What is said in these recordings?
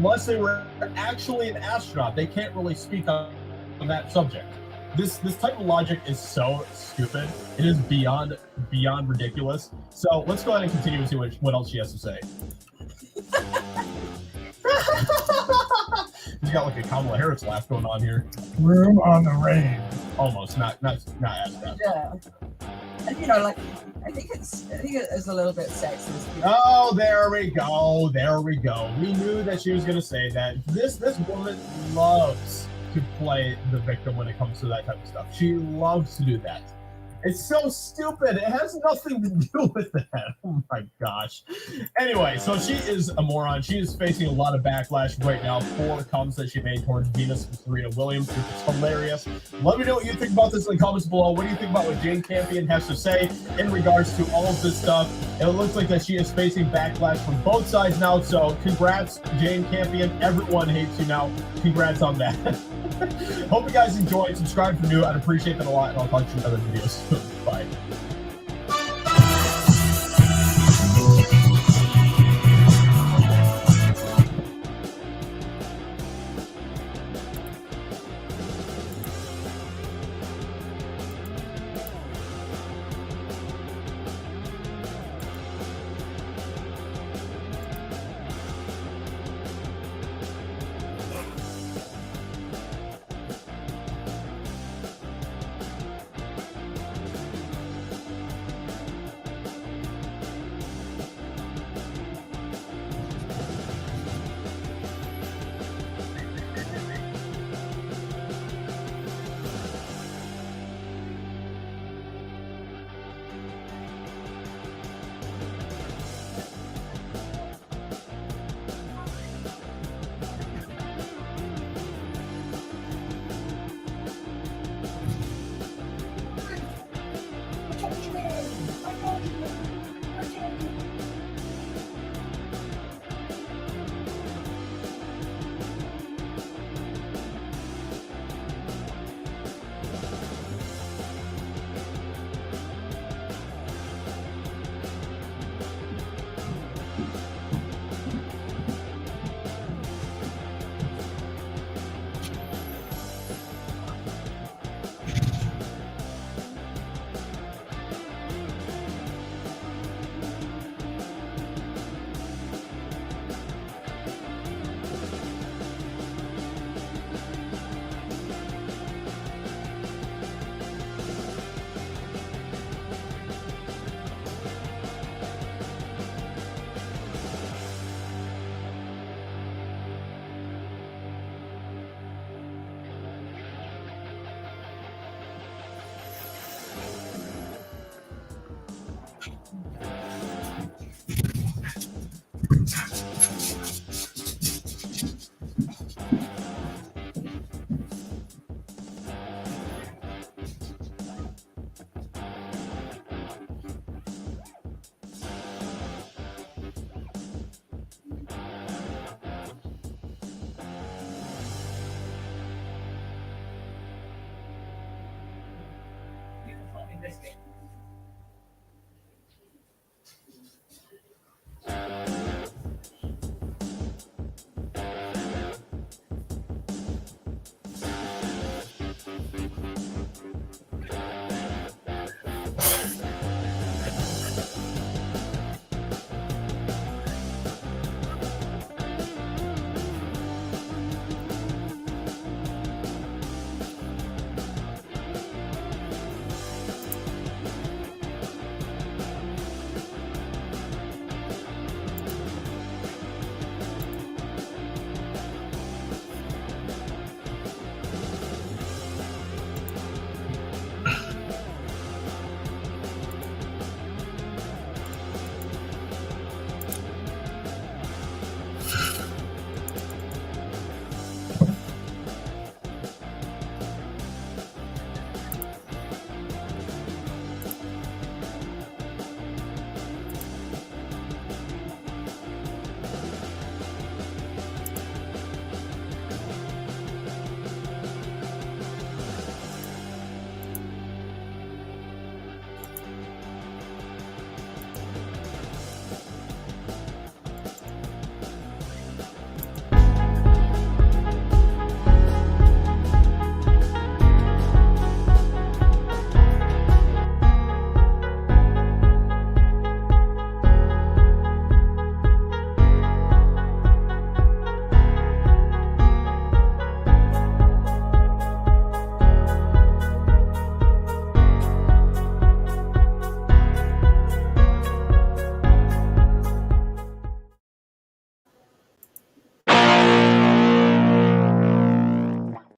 unless they were actually an astronaut, they can't really speak on that subject. This type of logic is so stupid. It is beyond ridiculous. So let's go ahead and continue and see what else she has to say. He's got like a Kamala Harris laugh going on here. Room on the range. Almost, not as bad. Yeah. And you know, like I think it is a little bit sexist. Oh, there we go. We knew that she was gonna say that. This woman loves to play the victim when it comes to that type of stuff. She loves to do that. It's so stupid. It has nothing to do with that. Oh my gosh. Anyway, so she is a moron. She is facing a lot of backlash right now for comments that she made towards Venus and Serena Williams, which is hilarious. Let me know what you think about this in the comments below. What do you think about what Jane Campion has to say in regards to all of this stuff? It looks like that she is facing backlash from both sides now. So congrats, Jane Campion. Everyone hates you now. Congrats on that. Hope you guys enjoyed. Subscribe if you're new. I'd appreciate that a lot, and I'll talk to you in other videos soon. Bye.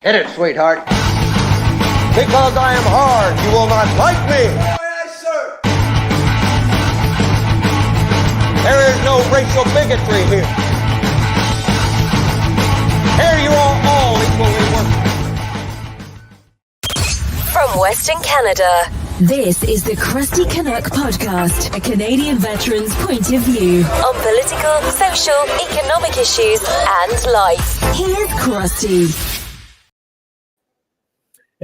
Hit it, sweetheart. Because I am hard, you will not like me. Yes, sir. There is no racial bigotry here. Here you are all equally worthy. From Western Canada, this is the CrustyCanuck Podcast, a Canadian veteran's point of view on political, social, economic issues, and life. Here's Crusty.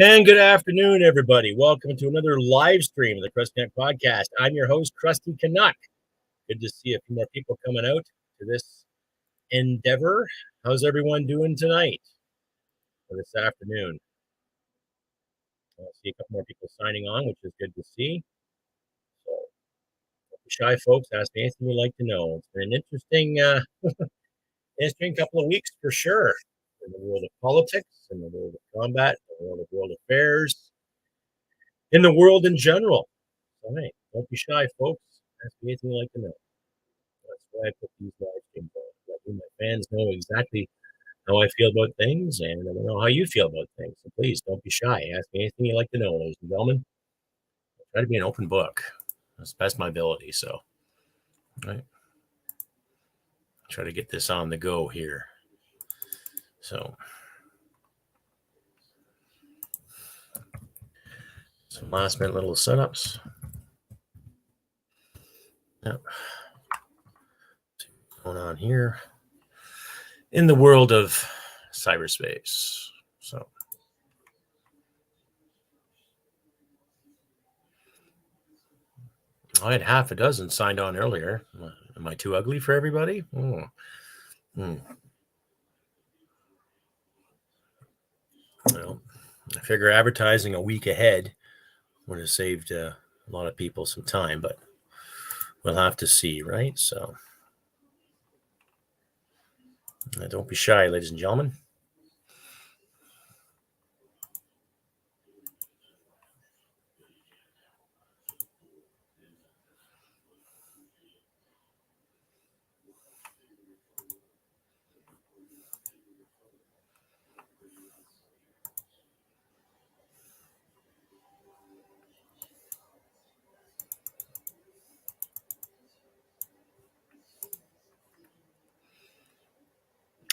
And good afternoon, everybody. Welcome to another live stream of the CrustyCanuck Podcast. I'm your host, CrustyCanuck. Good to see a few more people coming out to this endeavor. How's everyone doing tonight or this afternoon? I see a couple more people signing on, which is good to see. So, don't be shy, folks. Ask me anything you'd like to know. It's been an interesting couple of weeks for sure in the world of politics, in the world of combat, in the world of affairs, in the world in general. All right, don't be shy, folks. Ask me anything you'd like to know. That's why I put these live streams on. Let my fans know exactly how I feel about things, and I know how you feel about things. So please don't be shy. Ask me anything you'd like to know, ladies and gentlemen. I try to be an open book. That's best my ability. So, all right. Try to get this on the go here. So, some last minute little setups. Yep. What's going on here in the world of cyberspace? So, I had half a dozen signed on earlier. Am I too ugly for everybody? Well, I figure advertising a week ahead would have saved a lot of people some time, but we'll have to see, right? So, don't be shy, ladies and gentlemen.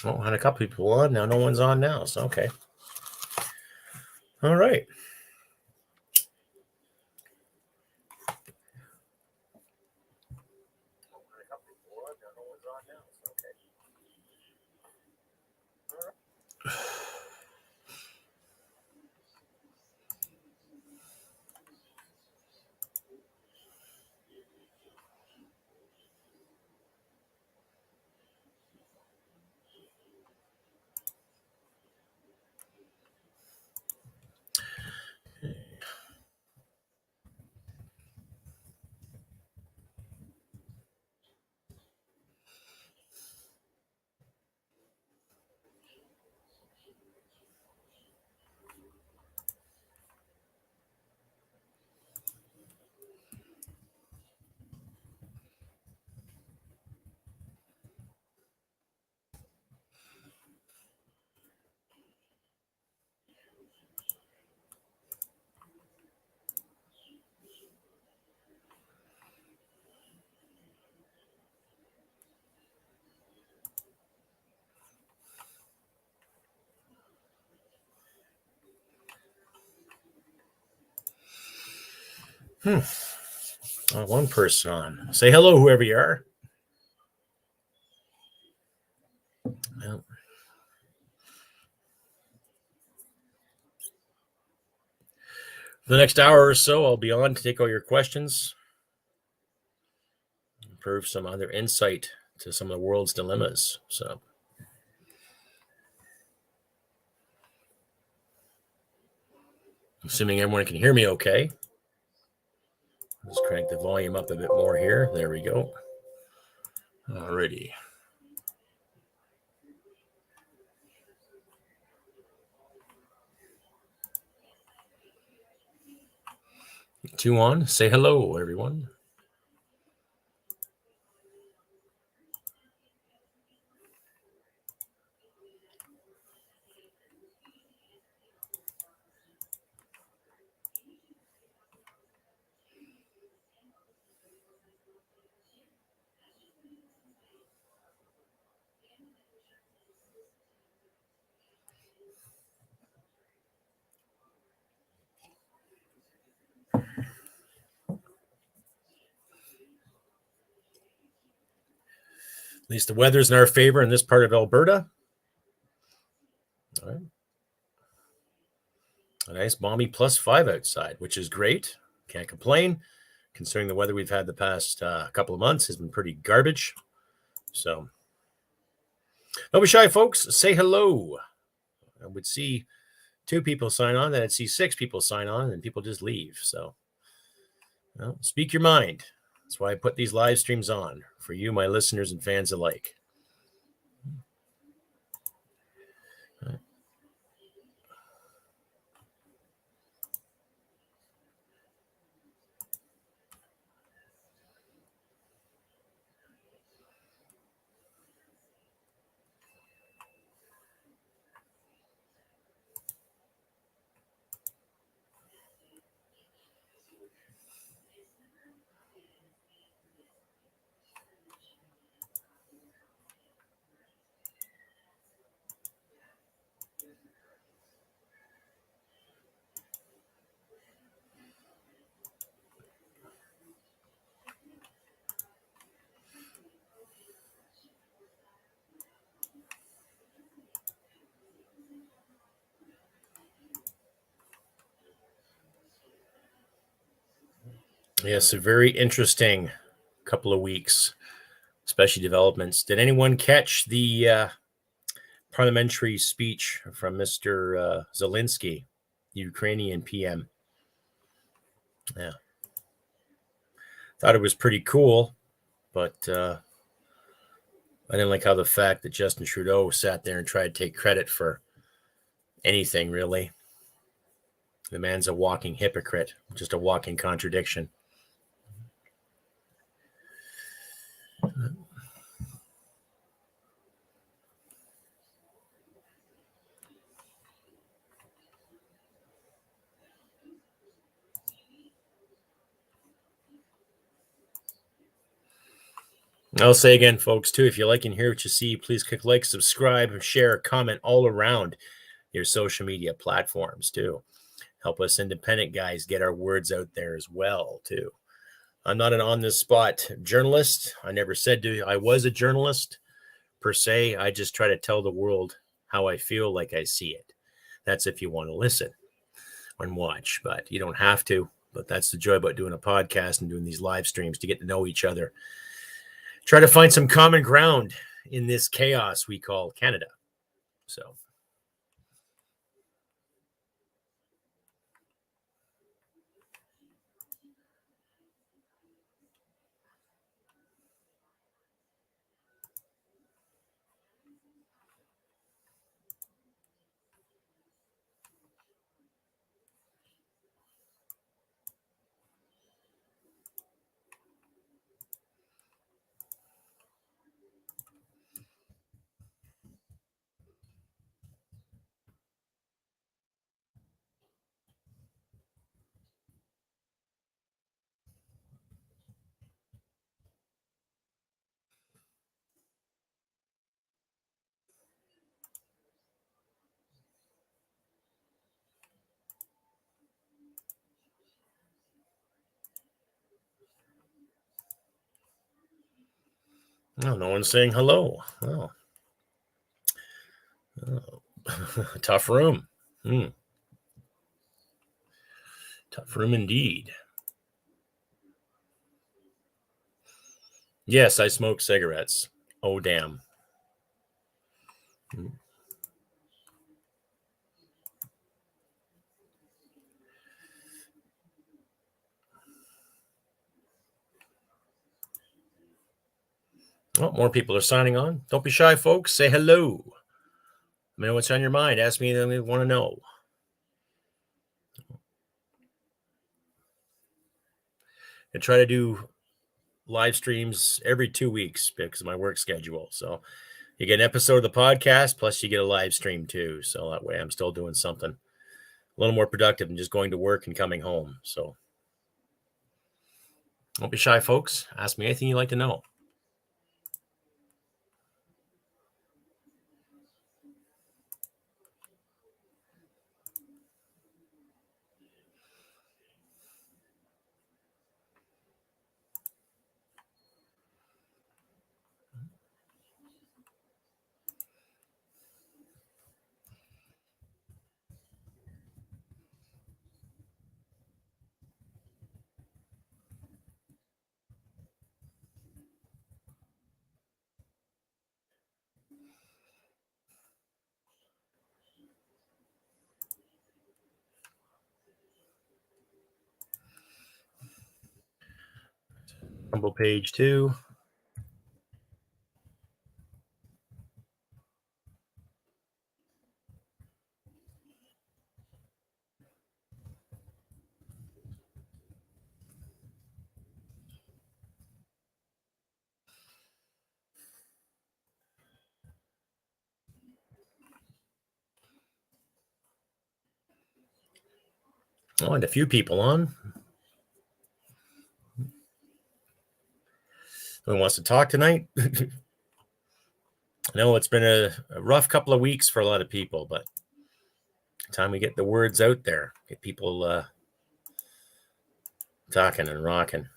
Well, I had a couple people on. Now no one's on now. So, okay. All right. One person on. Say hello, whoever you are. Well, for the next hour or so, I'll be on to take all your questions, improve some other insight to some of the world's dilemmas. So, assuming everyone can hear me okay. Let's crank the volume up a bit more here. There we go. Alrighty. Two on. Say hello, everyone. At least the weather's in our favor in this part of Alberta. All right. A nice balmy +5 outside, which is great. Can't complain, considering the weather we've had the past couple of months has been pretty garbage. So, don't be shy, folks. Say hello. I would see 2 people sign on, then I'd see 6 people sign on, and people just leave. So, well, speak your mind. That's why I put these live streams on for you, my listeners and fans alike. Yes, a very interesting couple of weeks, especially developments. Did anyone catch the parliamentary speech from Mr. Zelensky, the Ukrainian PM? Yeah. Thought it was pretty cool, but I didn't like how the fact that Justin Trudeau sat there and tried to take credit for anything, really. The man's a walking hypocrite, just a walking contradiction. I'll say again, folks, too, if you like and hear what you see, please click like, subscribe, share, comment all around your social media platforms, too. Help us independent guys get our words out there as well, too. I'm not an on-the-spot journalist. I never said I was a journalist, per se. I just try to tell the world how I feel like I see it. That's if you want to listen and watch, but you don't have to. But that's the joy about doing a podcast and doing these live streams, to get to know each other. Try to find some common ground in this chaos we call Canada. So. Oh, no one's saying hello. Oh. Tough room. Tough room indeed. Yes, I smoke cigarettes. Oh, damn. Oh, more people are signing on. Don't be shy, folks. Say hello. Let me know what's on your mind. Ask me anything you want to know. I try to do live streams every 2 weeks because of my work schedule. So you get an episode of the podcast, plus you get a live stream too. So that way I'm still doing something a little more productive than just going to work and coming home. So don't be shy, folks. Ask me anything you'd like to know. Rumble page 2. Oh, and a few people on. Who wants to talk tonight? I know it's been a rough couple of weeks for a lot of people, but time we get the words out there, get people talking and rocking.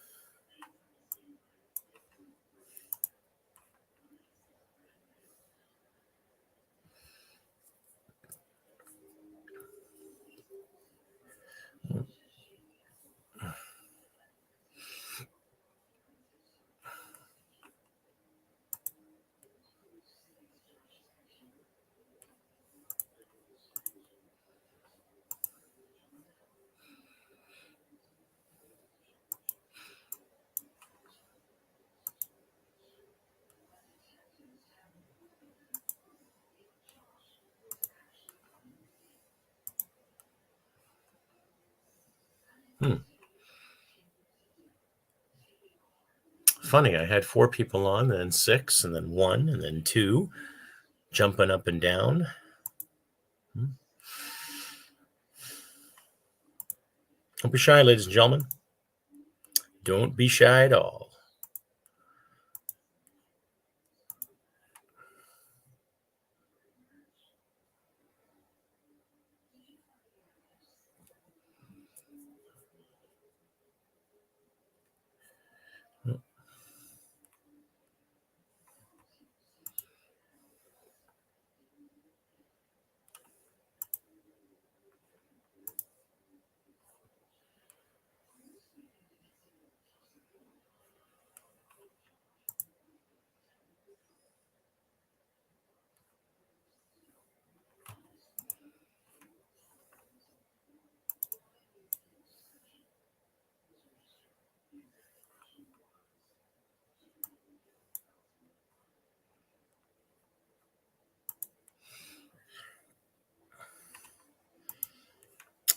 Funny, I had 4 people on, and then 6, and then 1, and then 2, jumping up and down. Don't be shy, ladies and gentlemen. Don't be shy at all.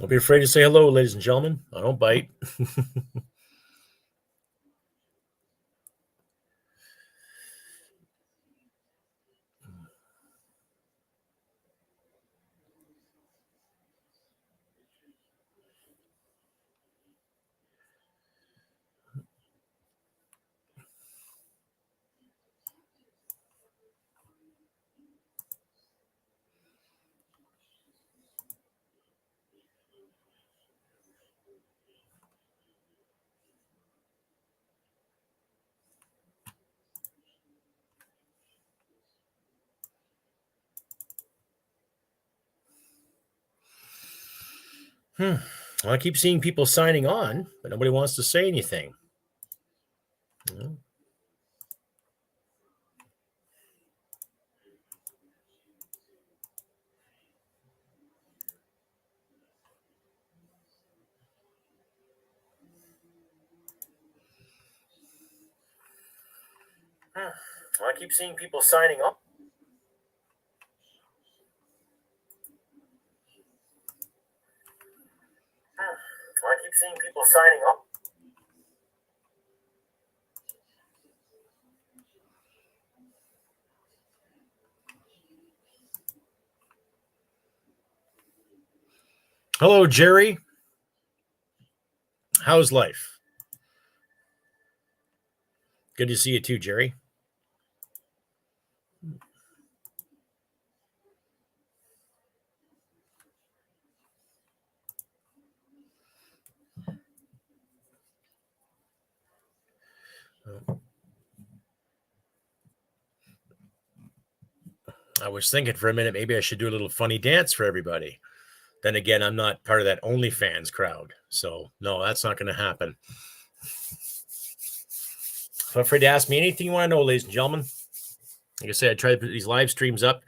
Don't be afraid to say hello, ladies and gentlemen. I don't bite. Well, I keep seeing people signing on, but nobody wants to say anything. Well, I keep seeing people signing on. I keep seeing people signing on. Hello, Jerry. How's life? Good to see you too, Jerry. I was thinking for a minute, maybe I should do a little funny dance for everybody. Then again, I'm not part of that OnlyFans crowd. So, no, that's not going to happen. Feel free to ask me anything you want to know, ladies and gentlemen. Like I said, I try to put these live streams up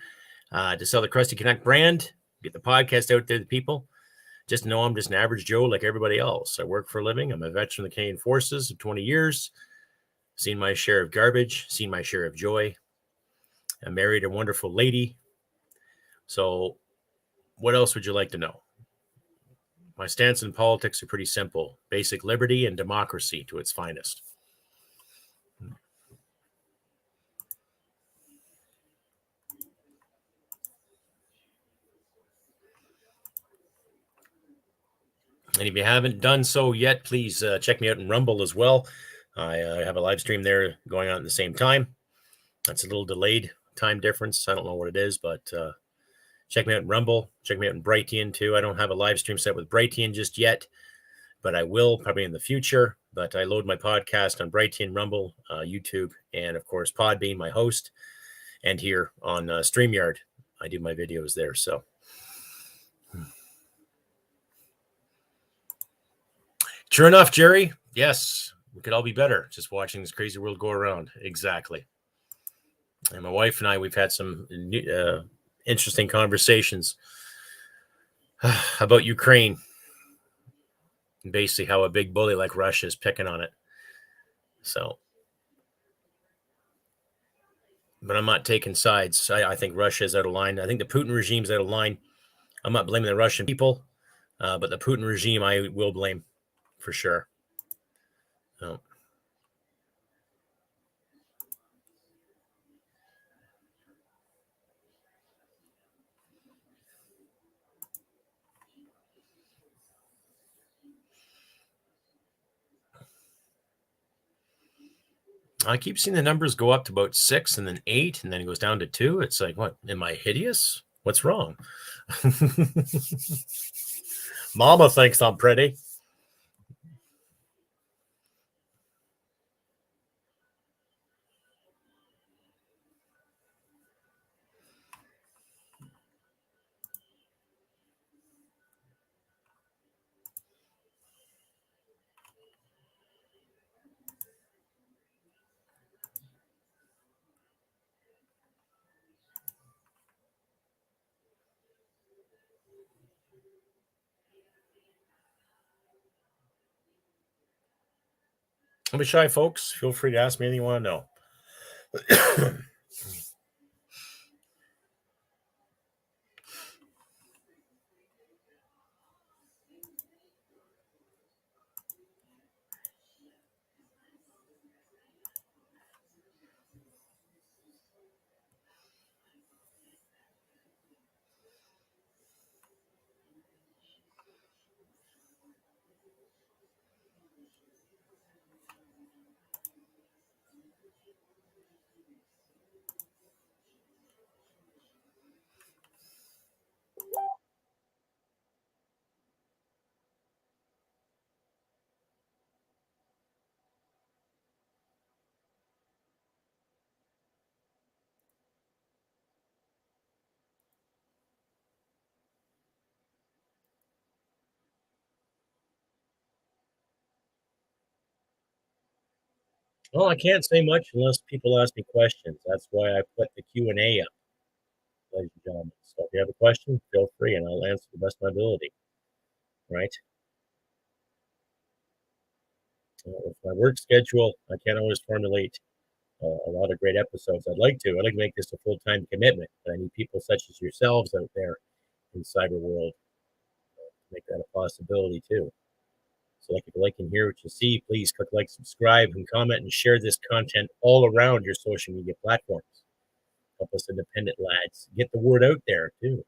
to sell the CrustyCanuck brand, get the podcast out there to people. Just to know I'm just an average Joe like everybody else. I work for a living. I'm a veteran of the Canadian Forces of 20 years. Seen my share of garbage, seen my share of joy. I married a wonderful lady. So what else would you like to know? My stance in politics are pretty simple. Basic liberty and democracy to its finest. And if you haven't done so yet, please check me out in Rumble as well. I have a live stream there going on at the same time. That's a little delayed time difference. I don't know what it is, but check me out in Rumble. Check me out in Brighteon too. I don't have a live stream set with Brighteon just yet, but I will probably in the future. But I load my podcast on Brighteon, Rumble, YouTube, and of course Podbean, my host, and here on StreamYard. I do my videos there. So true enough, Jerry. Yes, we could all be better just watching this crazy world go around. Exactly. And my wife and I, we've had some interesting conversations about Ukraine. Basically how a big bully like Russia is picking on it. So, but I'm not taking sides. I think Russia is out of line. I think the Putin regime is out of line. I'm not blaming the Russian people, but the Putin regime I will blame for sure. So. I keep seeing the numbers go up to about 6 and then 8 and then it goes down to 2. It's like, what? Am I hideous? What's wrong? Mama thinks I'm pretty. Don't be shy, folks. Feel free to ask me anything you want to know. Well, I can't say much unless people ask me questions. That's why I put the Q&A up, ladies and gentlemen. So if you have a question, feel free, and I'll answer to the best of my ability. Right? With my work schedule, I can't always formulate a lot of great episodes. I'd like to make this a full-time commitment, but I need people such as yourselves out there in the cyber world to make that a possibility too. So like if you like and hear what you see, please click like, subscribe, and comment, and share this content all around your social media platforms. Help us independent lads get the word out there too.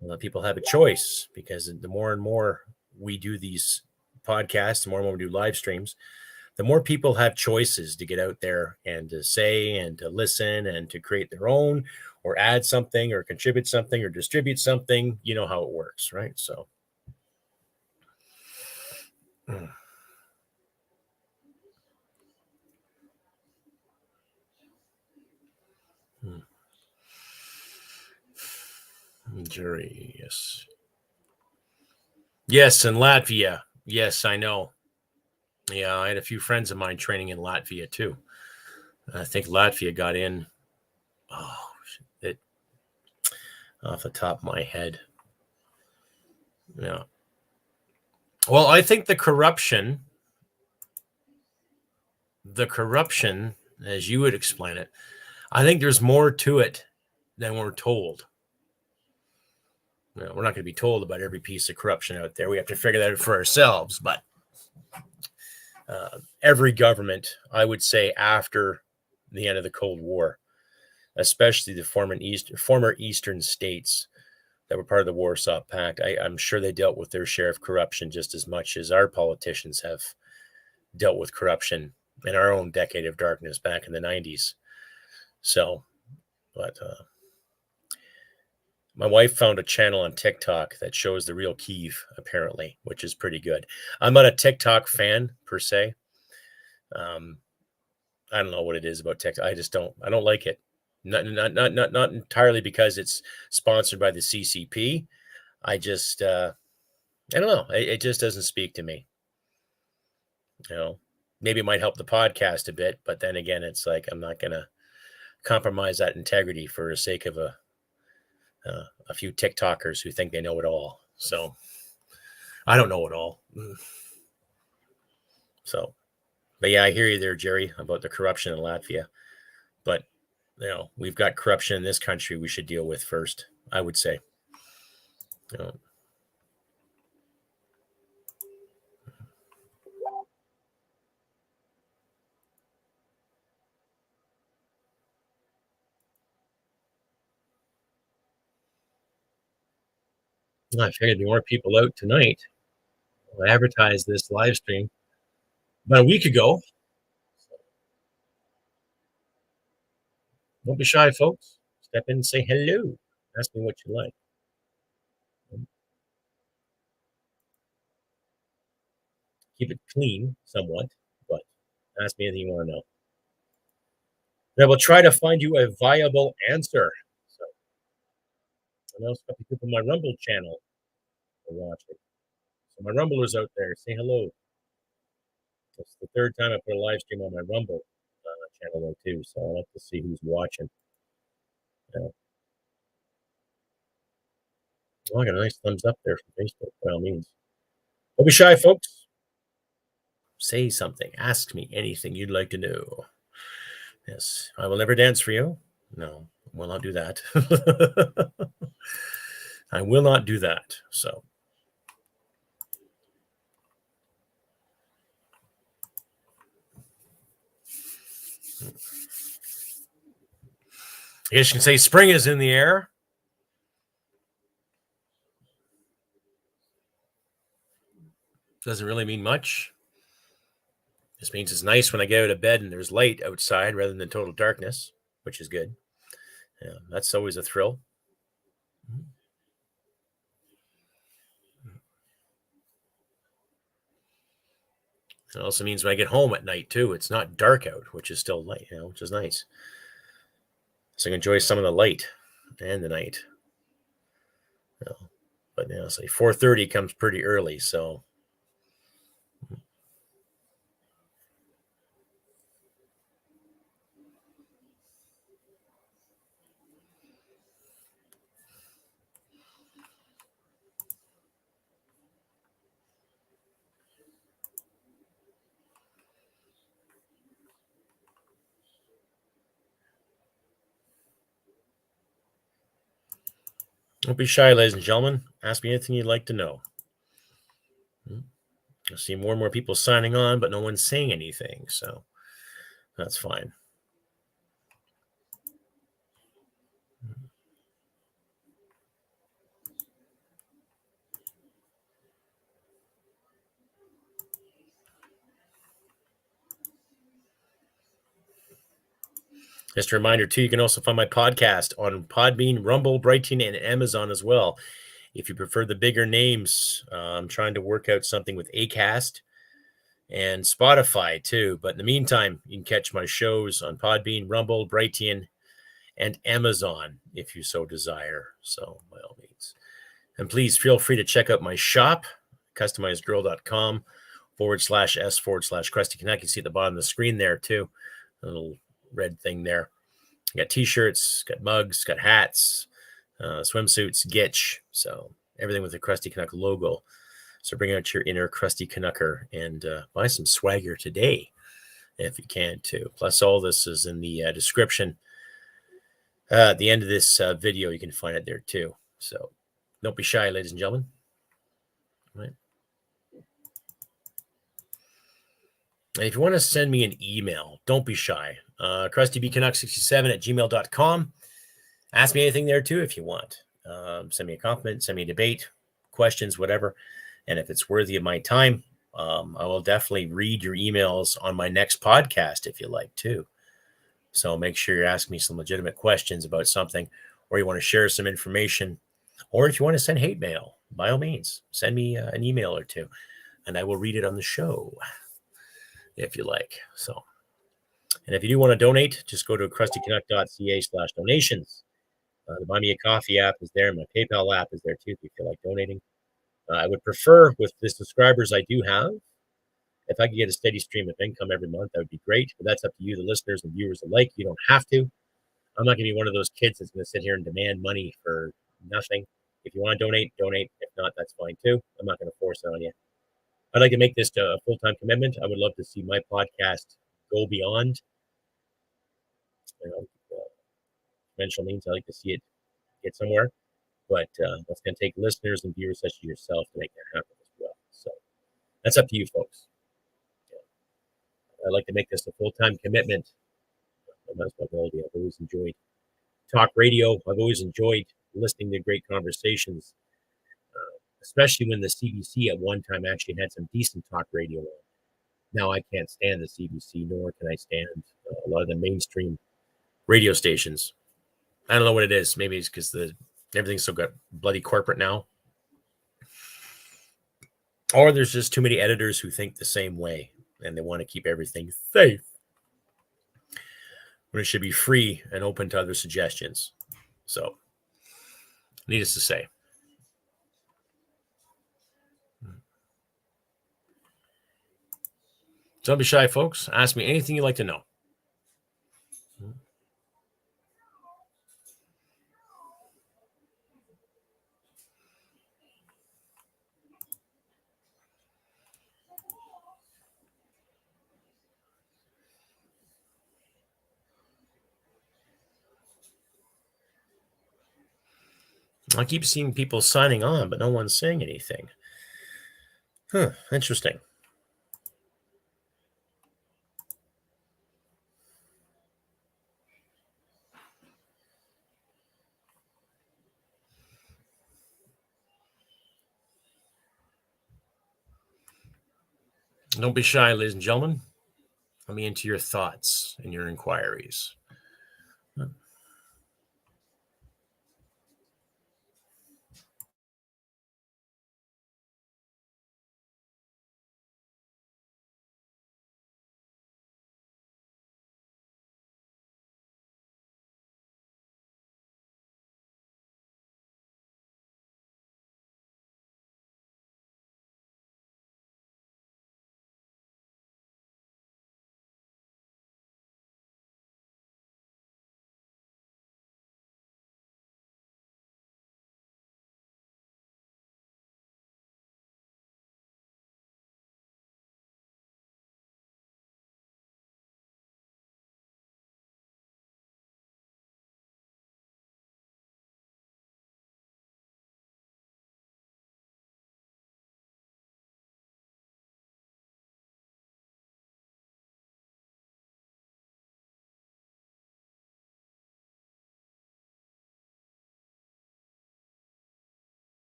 And let people have a choice, because the more and more we do these podcasts, the more and more we do live streams, the more people have choices to get out there and to say and to listen and to create their own or add something or contribute something or distribute something. You know how it works, right? So. Jury, yes. Yes, in Latvia. Yes, I know. Yeah, I had a few friends of mine training in Latvia too. I think Latvia got in. Oh, it off the top of my head. Yeah. Well, I think the corruption the corruption, as you would explain it, I think there's more to it than we're told. We're not going to be told about every piece of corruption out there. We have to figure that out for ourselves. But every government, I would say, after the end of the Cold War, especially the former Eastern states that were part of the Warsaw Pact, I'm sure they dealt with their share of corruption just as much as our politicians have dealt with corruption in our own decade of darkness back in the 90s. So, but my wife found a channel on TikTok that shows the real Kyiv, apparently, which is pretty good. I'm not a TikTok fan per se. I don't know what it is about TikTok. I don't like it. Not entirely because it's sponsored by the CCP. I don't know. It just doesn't speak to me. Maybe it might help the podcast a bit, but then again, it's like I'm not going to compromise that integrity for the sake of a few TikTokers who think they know it all. So I don't know it all. So, but yeah, I hear you there, Jerry, about the corruption in Latvia. But we've got corruption in this country we should deal with first, I would say. I figured there'd be more people out tonight. I advertised this live stream about a week ago. Don't be shy, folks. Step in and say hello. Ask me what you like. Keep it clean somewhat, but ask me anything you want to know. And I will try to find you a viable answer. So, and also a couple people on my Rumble channel are watching. So my Rumblers out there, say hello. It's the third time I put a live stream on my Rumble channel though too, so I'll have to see who's watching. I got a nice thumbs up there from Facebook, by all means. Don't be shy, folks. Say something. Ask me anything you'd like to know. Yes, I will never dance for you. No, I will not do that. I will not do that. So. I guess you can say spring is in the air. Doesn't really mean much. This means it's nice when I get out of bed and there's light outside rather than total darkness, which is good. Yeah, that's always a thrill. It also means when I get home at night too, it's not dark out, which is still light, which is nice. So I can enjoy some of the light and the night. But say 4:30 comes pretty early, so. Don't be shy, ladies and gentlemen. Ask me anything you'd like to know. I see more and more people signing on, but no one's saying anything, so that's fine. Just a reminder, too, you can also find my podcast on Podbean, Rumble, Brighton, and Amazon as well. If you prefer the bigger names, I'm trying to work out something with Acast and Spotify, too. But in the meantime, you can catch my shows on Podbean, Rumble, Brighton, and Amazon if you so desire. So, by all means. And please feel free to check out my shop, customizedgirl.com/s/CrustyCanuck. You see at the bottom of the screen there, too. A little red thing there. Got t-shirts, got mugs, got hats, swimsuits, gitch. So everything with the Crusty Canuck logo. So bring out your inner Crusty Canucker and buy some swagger today. if you can too. Plus, all this is in the description. At the end of this video, you can find it there too. So don't be shy, ladies and gentlemen. All right. And if you want to send me an email, don't be shy. CrustyCanuck67@gmail.com. Ask me anything there too if you want. Send me a compliment, send me a debate, questions, whatever. And if it's worthy of my time, I will definitely read your emails on my next podcast if you like too. So make sure you ask me some legitimate questions about something, or you want to share some information, or if you want to send hate mail, by all means, send me an email or two, and I will read it on the show if you like. So, and if you do want to donate, just go to CrustyCanuck.ca/donations. The Buy Me a Coffee app is there. My PayPal app is there too if you feel like donating. I would prefer, with the subscribers I do have, if I could get a steady stream of income every month, that would be great. But that's up to you, the listeners and viewers alike. You don't have to. I'm not going to be one of those kids that's going to sit here and demand money for nothing. If you want to donate, donate. If not, that's fine too. I'm not going to force it on you. I'd like to make this a full-time commitment. I would love to see my podcast go beyond conventional means. I like to see it get somewhere, but that's going to take listeners and viewers such as yourself to make that happen as well. So that's up to you, folks. I'd like to make this a full-time commitment. That's my ability. I've always enjoyed talk radio. I've always enjoyed listening to great conversations, especially when the CBC at one time actually had some decent talk radio on. Now I can't stand the CBC, nor can I stand a lot of the mainstream radio stations. I don't know what it is. Maybe it's because everything's so got bloody corporate now, or there's just too many editors who think the same way and they want to keep everything safe when it should be free and open to other suggestions. So, needless to say. Don't be shy, folks. Ask me anything you'd like to know. I keep seeing people signing on, but no one's saying anything. Interesting. Don't be shy, ladies and gentlemen. Let me into your thoughts and your inquiries.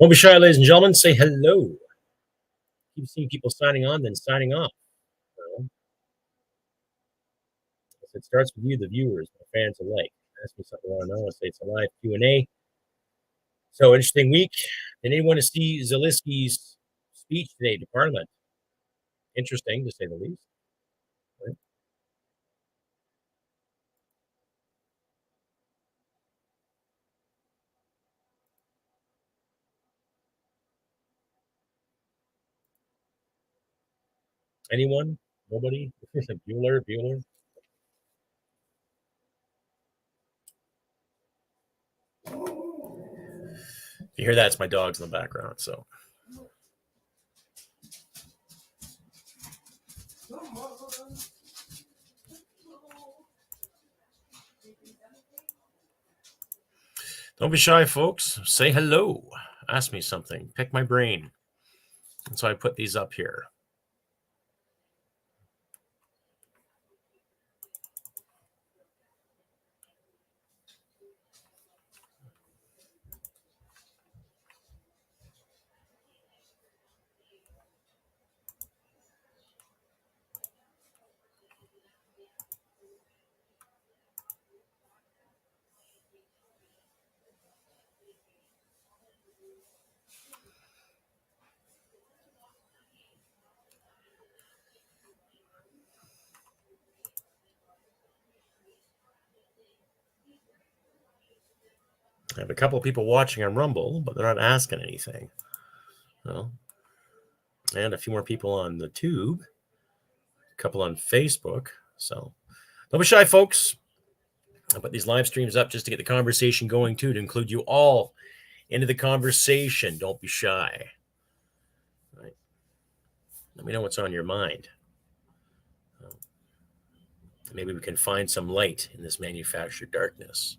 Don't be shy, ladies and gentlemen. Say hello. Keep seeing people signing on, then signing off. It starts with you, the viewers, the fans alike. Ask me something I want to know. I say it's a live Q&A. So, interesting week. Did anyone to see Zelensky's speech today to Parliament? Interesting, to say the least. Right? Anyone? Nobody? Bueller? You hear that? It's my dogs in the background. So don't be shy, folks. Say hello. Ask me something. Pick my brain. And so I put these up here. I have a couple of people watching on Rumble, but they're not asking anything. Well, and a few more people on the tube, a couple on Facebook. So don't be shy, folks. I put these live streams up just to get the conversation going, too, to include you all into the conversation. Don't be shy. All right. Let me know what's on your mind. Maybe we can find some light in this manufactured darkness.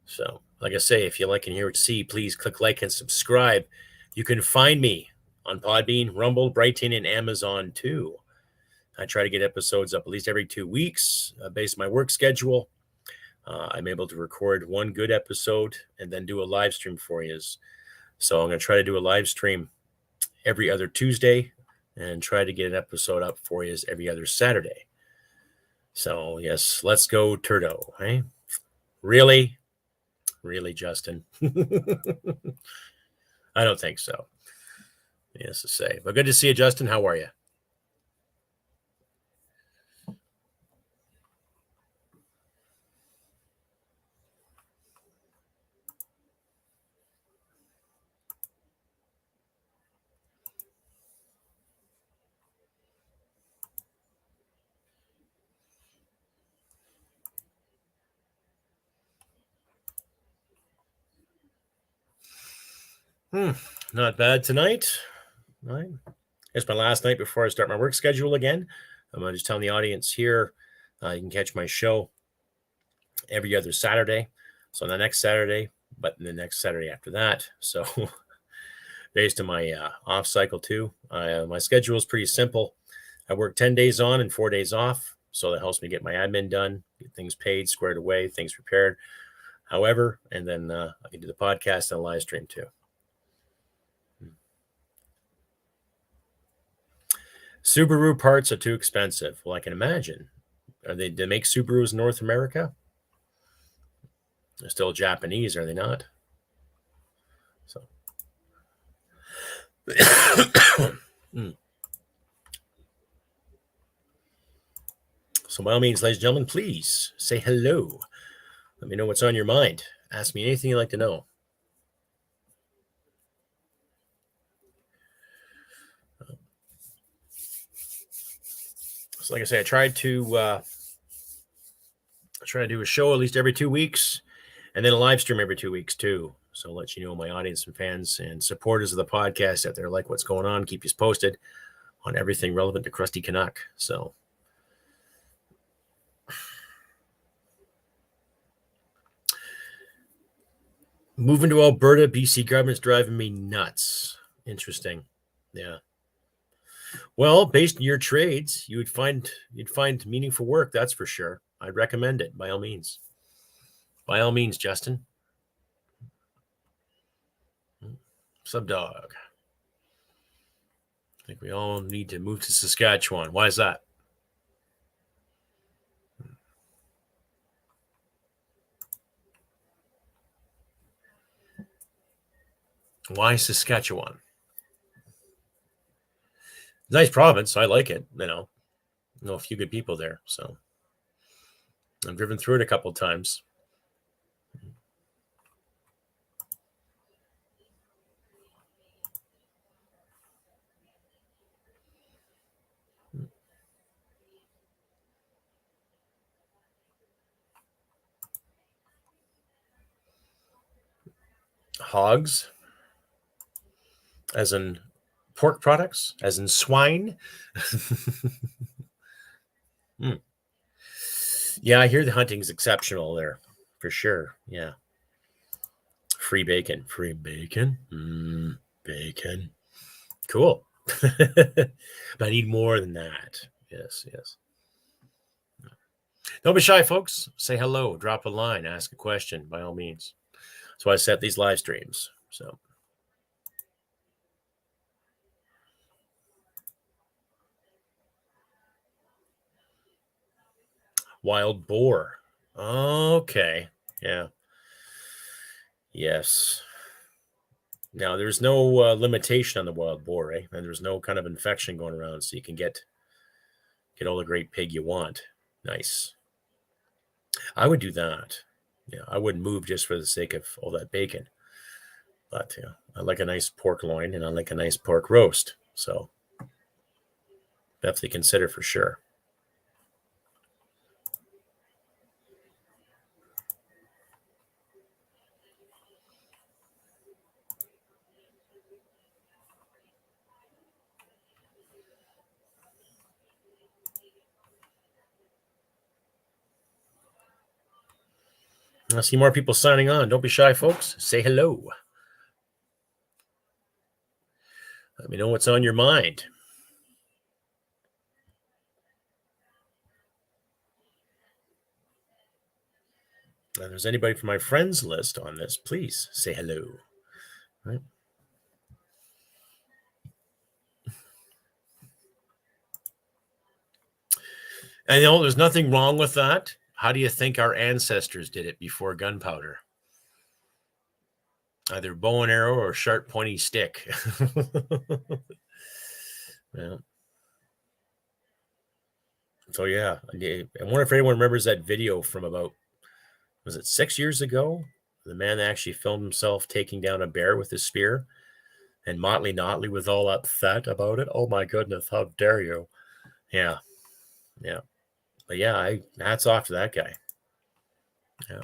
So, like I say, if you like and hear what you see, please click like and subscribe. You can find me on Podbean, Rumble, Brighton, and Amazon, too. I try to get episodes up at least every 2 weeks based on my work schedule. I'm able to record one good episode and then do a live stream for you. So I'm going to try to do a live stream every other Tuesday and try to get an episode up for you every other Saturday. So, yes, let's go, Turdo. Eh? Really? Really, Justin? I don't think so. Yes, to say. But good to see you, Justin. How are you? Not bad tonight. Right. It's my last night before I start my work schedule again. I'm just telling the audience here, you can catch my show every other Saturday. So the next Saturday, but the next Saturday after that. So based on my off cycle too, my schedule is pretty simple. I work 10 days on and 4 days off. So that helps me get my admin done, get things paid, squared away, things prepared. However, and then I can do the podcast and a live stream too. Subaru parts are too expensive. Well, I can imagine. Do they make Subarus in North America? They're still Japanese, are they not? So, so by all means, ladies and gentlemen, please say hello. Let me know what's on your mind. Ask me anything you'd like to know. So like I say, I try to do a show at least every 2 weeks, and then a live stream every 2 weeks too. So I'll let you know, my audience and fans and supporters of the podcast out there, like what's going on, keep you posted on everything relevant to CrustyCanuck. So moving to Alberta, BC government's driving me nuts. Interesting. Yeah. Well, based on your trades, you'd find meaningful work. That's for sure. I'd recommend it by all means. By all means, Justin. Sub dog. I think we all need to move to Saskatchewan. Why is that? Why Saskatchewan? Nice province. I like it. You know a few good people there. So I've driven through it a couple of times. Hogs, as in pork products, as in swine. Yeah, I hear the hunting's exceptional there, for sure. Yeah. Free bacon. Free bacon. Bacon. Cool. But I need more than that. Yes, yes. Don't be shy, folks. Say hello, drop a line, ask a question, by all means. That's why I set these live streams. So wild boar. Okay. Yeah. Yes. Now there's no limitation on the wild boar, eh? And there's no kind of infection going around, so you can get all the great pig you want. Nice. I would do that. Yeah, I wouldn't move just for the sake of all that bacon. But yeah, I like a nice pork loin and I like a nice pork roast. So definitely consider for sure. I see more people signing on. Don't be shy, folks. Say hello. Let me know what's on your mind. If there's anybody from my friends list on this, please say hello. Right? And there's nothing wrong with that. How do you think our ancestors did it before gunpowder? Either bow and arrow or sharp, pointy stick. Yeah. So yeah, I wonder if anyone remembers that video from about, was it 6 years ago? The man actually filmed himself taking down a bear with his spear, and Motley Notley was all upset about it. Oh my goodness, how dare you? Yeah, yeah, but yeah, hats off to that guy. Yeah.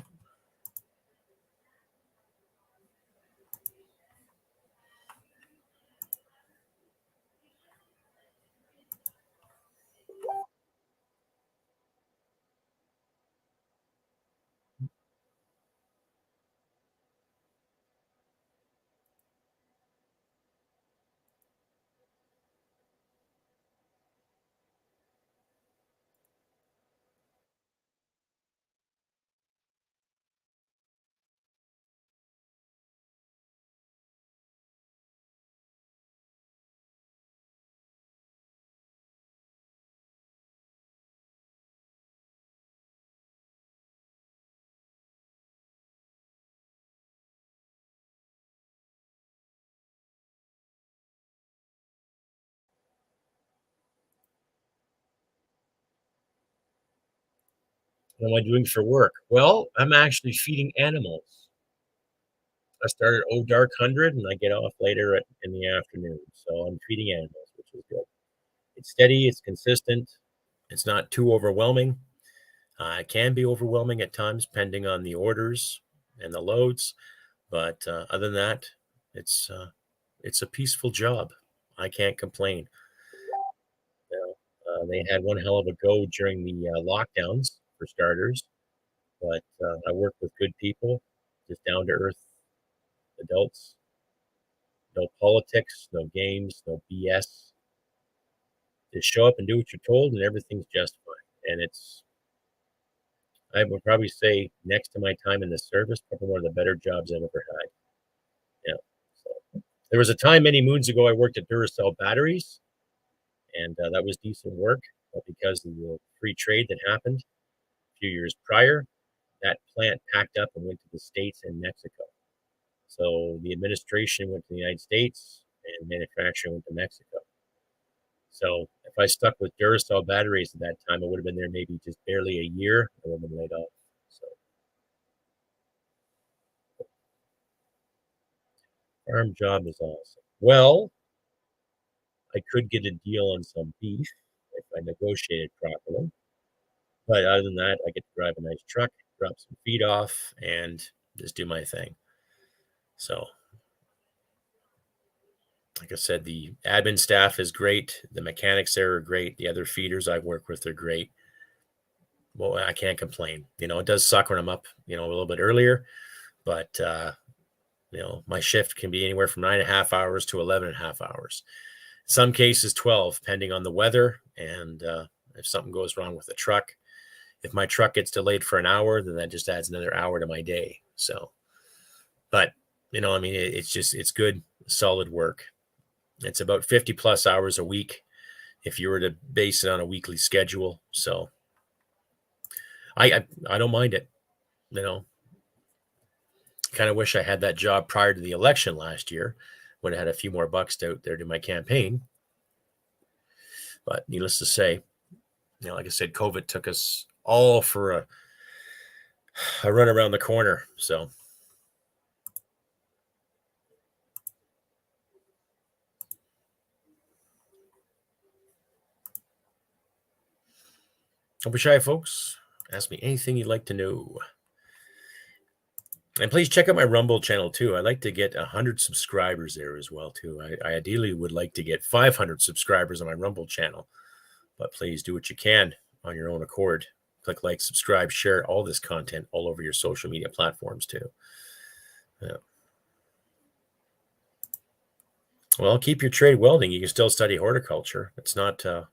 What am I doing for work? Well, I'm actually feeding animals. I start at dark 100 and I get off later in the afternoon. So I'm feeding animals, which is good. It's steady, it's consistent, it's not too overwhelming. It can be overwhelming at times, depending on the orders and the loads. But other than that, it's a peaceful job. I can't complain. You know, they had one hell of a go during the lockdowns, for starters. But I work with good people, just down to earth adults. No politics, no games, no BS. Just show up and do what you're told, and everything's just fine. And I would probably say, next to my time in the service, probably one of the better jobs I've ever had. Yeah. So, there was a time many moons ago I worked at Duracell Batteries, and that was decent work. But because of the free trade that happened a few years prior, that plant packed up and went to the States and Mexico. So the administration went to the United States and manufacturing went to Mexico. So if I stuck with Duracell batteries at that time, I would have been there maybe just barely a year. I would have been laid off. So farm job is awesome. Well, I could get a deal on some beef if I negotiated properly. But other than that, I get to drive a nice truck, drop some feed off, and just do my thing. So, like I said, the admin staff is great. The mechanics there are great. The other feeders I work with are great. Well, I can't complain. You know, it does suck when I'm up, you know, a little bit earlier, but, you know, my shift can be anywhere from 9.5 hours to 11.5 hours. In some cases, 12, depending on the weather. And if something goes wrong with the truck, if my truck gets delayed for an hour, then that just adds another hour to my day. So, but, you know, I mean, it's good, solid work. It's about 50 plus hours a week if you were to base it on a weekly schedule. So I don't mind it, you know. Kind of wish I had that job prior to the election last year. Would have had a few more bucks out there to my campaign. But needless to say, you know, like I said, COVID took us all for a run around the corner. So don't be shy, folks. Ask me anything you'd like to know. And please check out my Rumble channel too. I'd like to get 100 subscribers there as well too. I ideally would like to get 500 subscribers on my Rumble channel, but please do what you can on your own accord. Click like, subscribe, share all this content all over your social media platforms too. Yeah. Well, keep your trade welding. You can still study horticulture. It's not a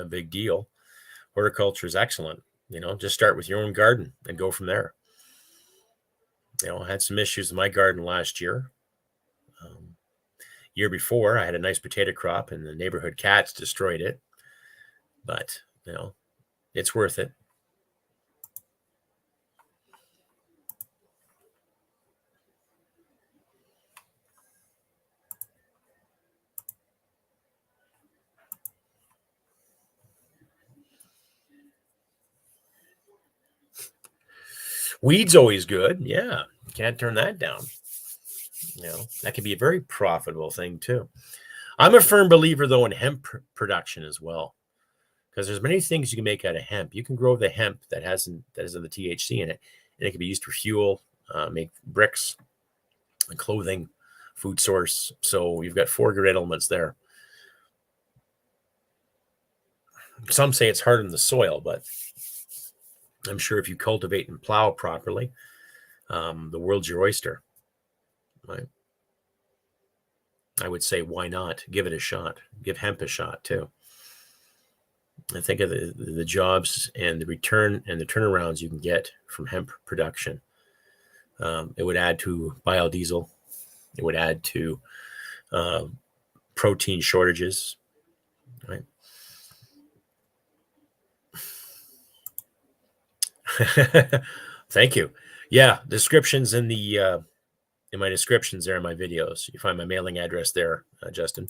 big deal. Horticulture is excellent. You know, just start with your own garden and go from there. You know, I had some issues in my garden last year. Year before, I had a nice potato crop and the neighborhood cats destroyed it. But, you know, it's worth it. Weeds always good. Yeah, can't turn that down. You know, that can be a very profitable thing too. I'm a firm believer though in hemp production as well, because there's many things you can make out of hemp. You can grow the hemp that has the THC in it, and it can be used for fuel, make bricks, clothing, food source. So you've got 4 good elements there. Some say it's hard on the soil, but I'm sure if you cultivate and plow properly, the world's your oyster. Right? I would say, why not? Give it a shot. Give hemp a shot too. I think of the jobs and the return and the turnarounds you can get from hemp production. It would add to biodiesel. It would add to protein shortages. Right? Thank you. Yeah, descriptions in the in my descriptions there in my videos. You find my mailing address there, Justin.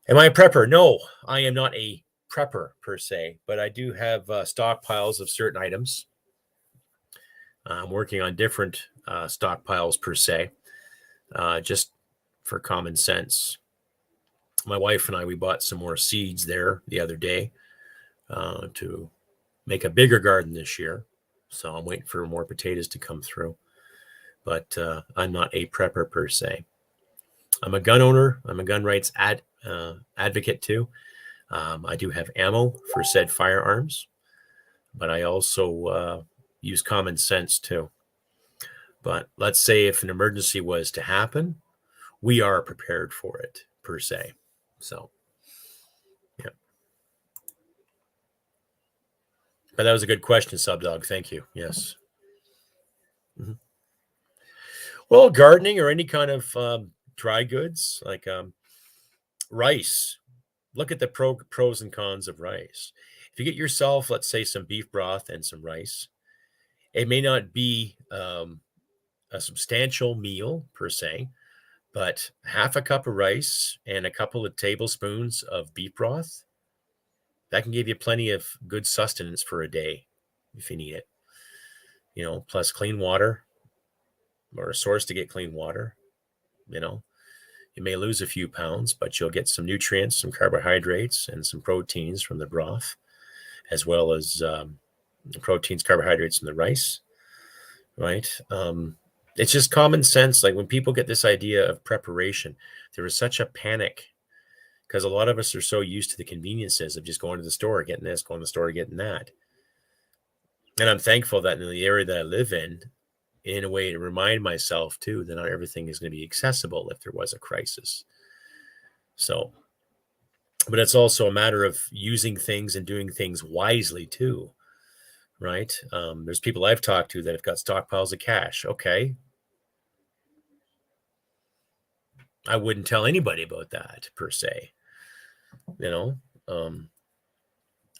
Am I a prepper? No, I am not a prepper per se, but I do have stockpiles of certain items. I'm working on different stockpiles per se, just for common sense. My wife and I, we bought some more seeds there the other day to make a bigger garden this year. So I'm waiting for more potatoes to come through. But I'm not a prepper per se. I'm a gun owner. I'm a gun rights advocate too. I do have ammo for said firearms, but I also use common sense too. But let's say if an emergency was to happen, we are prepared for it per se. So, yeah. But that was a good question, Subdog. Thank you. Yes. Mm-hmm. Well, gardening or any kind of dry goods like rice. Look at the pros and cons of rice. If you get yourself, let's say, some beef broth and some rice, it may not be a substantial meal per se, but half a cup of rice and a couple of tablespoons of beef broth, that can give you plenty of good sustenance for a day if you need it. You know, plus clean water, or a source to get clean water. You know, you may lose a few pounds, but you'll get some nutrients, some carbohydrates, and some proteins from the broth, as well as proteins, carbohydrates from the rice, right? It's just common sense. Like when people get this idea of preparation, there is such a panic because a lot of us are so used to the conveniences of just going to the store, getting this, going to the store, getting that. And I'm thankful that in the area that I live in a way to remind myself too, that not everything is going to be accessible if there was a crisis. So, but it's also a matter of using things and doing things wisely too, right? There's people I've talked to that have got stockpiles of cash. Okay. I wouldn't tell anybody about that per se, you know.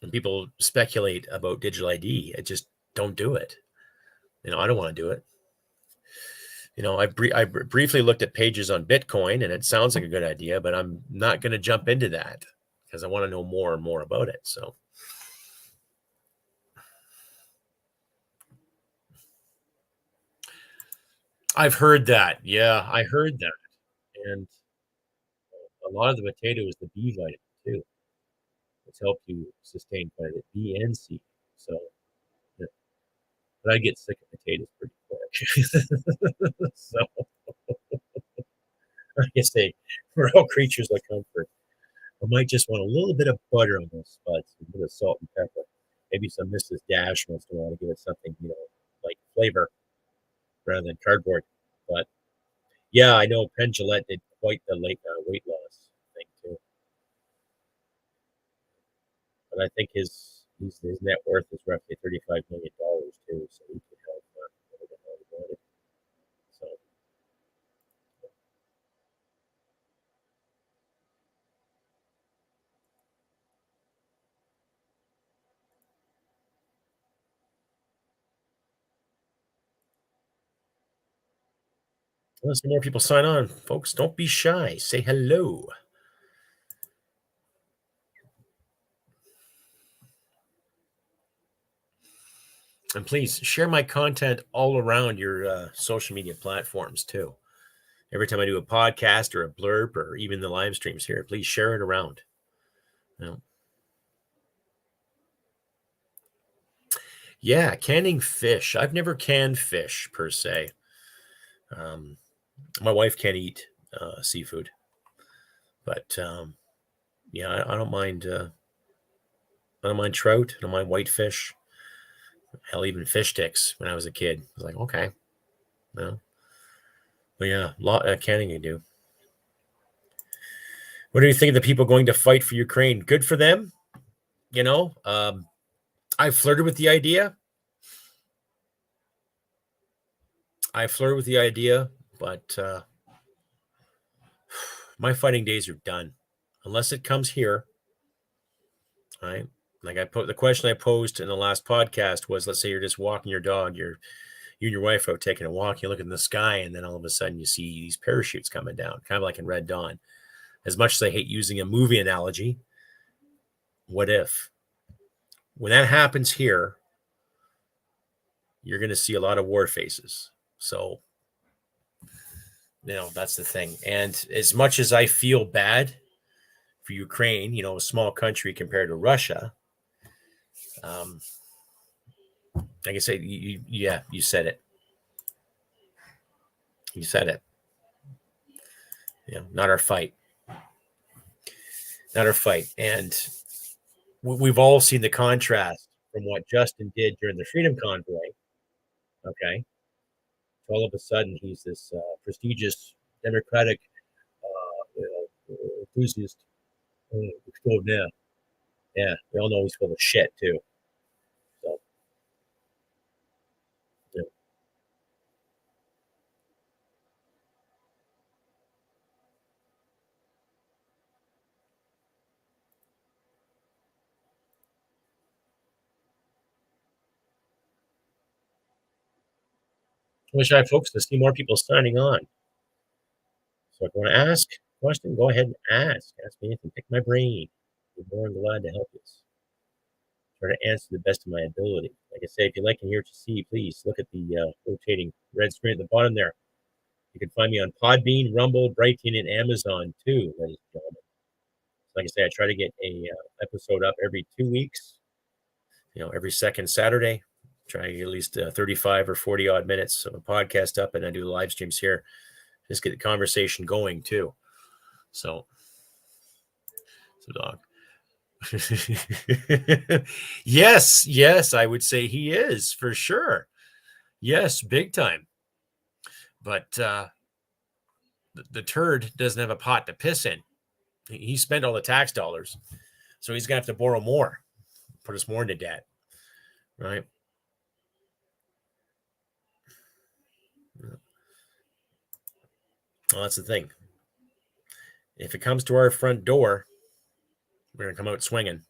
When people speculate about digital ID, I just don't do it. You know, I don't want to do it. You know, I briefly looked at pages on Bitcoin, and it sounds like a good idea, but I'm not going to jump into that because I want to know more and more about it. So, I've heard that. Yeah, I heard that, and a lot of the potato is the B vitamin too. It's helped you sustain vitamin B and C. So, yeah. But I get sick of potatoes pretty quick. So, like I say, we're all creatures of comfort. I might just want a little bit of butter on those spuds, a bit of salt and pepper, maybe some Mrs. Dash once in a while to give it something, like flavor rather than cardboard. But yeah, I know Penn Jillette did quite the late weight loss thing too. But I think his net worth is roughly $35 million too, so he could have whatever the hell he wanted. So well, some more people sign on, folks. Don't be shy. Say hello. And please share my content all around your social media platforms too. Every time I do a podcast or a blurb or even the live streams here, please share it around. Yeah, canning fish. I've never canned fish per se. My wife can't eat seafood, but yeah, I don't mind. I don't mind trout. I don't mind whitefish. Hell, even fish sticks. When I was a kid, I was like, okay, well, but yeah, lot canning I do. What do you think of the people going to fight for Ukraine? Good for them. I flirted with the idea. But my fighting days are done. Unless it comes here, right? Like the question I posed in the last podcast was, let's say you're just walking your dog, you and your wife are taking a walk, you look in the sky, and then all of a sudden you see these parachutes coming down, kind of like in Red Dawn. As much as I hate using a movie analogy, what if? When that happens here, you're going to see a lot of war faces. So, that's the thing. And as much as I feel bad for Ukraine, a small country compared to Russia, like I say, you said it. You said it. Not our fight. Not our fight. And we've all seen the contrast from what Justin did during the Freedom Convoy. Okay. All of a sudden, he's this prestigious Democratic enthusiast extraordinaire. Yeah, we all know he's full of shit, too. So, yeah. I wish I had folks to see more people signing on. So if you want to ask a question, go ahead and ask. Ask me anything. Pick my brain. I'm more than glad to help you. Try to answer to the best of my ability. Like I say, if you'd like to hear to see, please look at the rotating red screen at the bottom there. You can find me on Podbean, Rumble, Brighton, and Amazon too, ladies and gentlemen. Like I say, I try to get a episode up every 2 weeks. Every second Saturday. Try to get at least 35 or 40 odd minutes of a podcast up, and I do the live streams here. Just get the conversation going too. So dog. Yes, I would say he is for sure. Yes, big time. But the turd doesn't have a pot to piss in. He spent all the tax dollars, so he's gonna have to borrow more, put us more into debt, right? Well, that's the thing. If it comes to our front door, we're gonna come out swinging.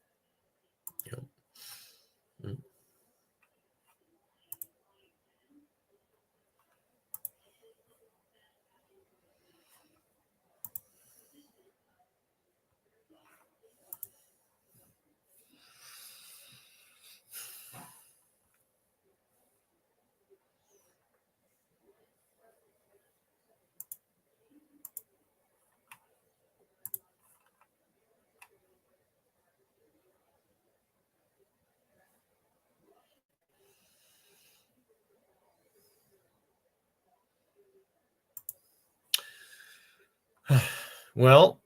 Well,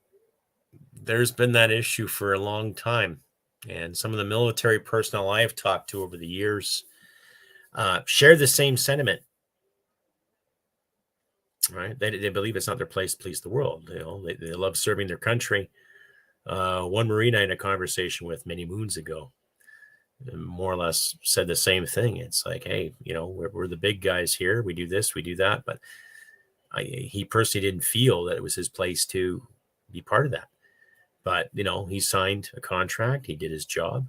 there's been that issue for a long time. And some of the military personnel I have talked to over the years share the same sentiment. Right? They believe it's not their place to police the world. They love serving their country. One Marine I had a conversation with many moons ago more or less said the same thing. It's like, hey, we're the big guys here. We do this, we do that. But he personally didn't feel that it was his place to be part of that. But, he signed a contract. He did his job.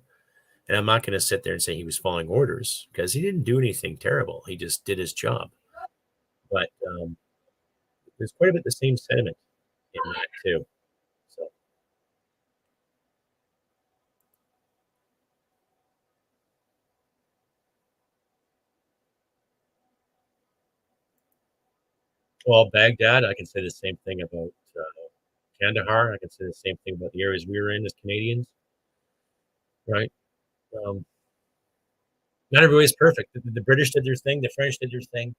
And I'm not going to sit there and say he was following orders because he didn't do anything terrible. He just did his job. But there's quite a bit the same sentiment in that too. So, well, Baghdad, I can say the same thing about Kandahar. I can say the same thing about the areas we were in as Canadians, right? Not everybody's perfect. The British did their thing. The French did their thing.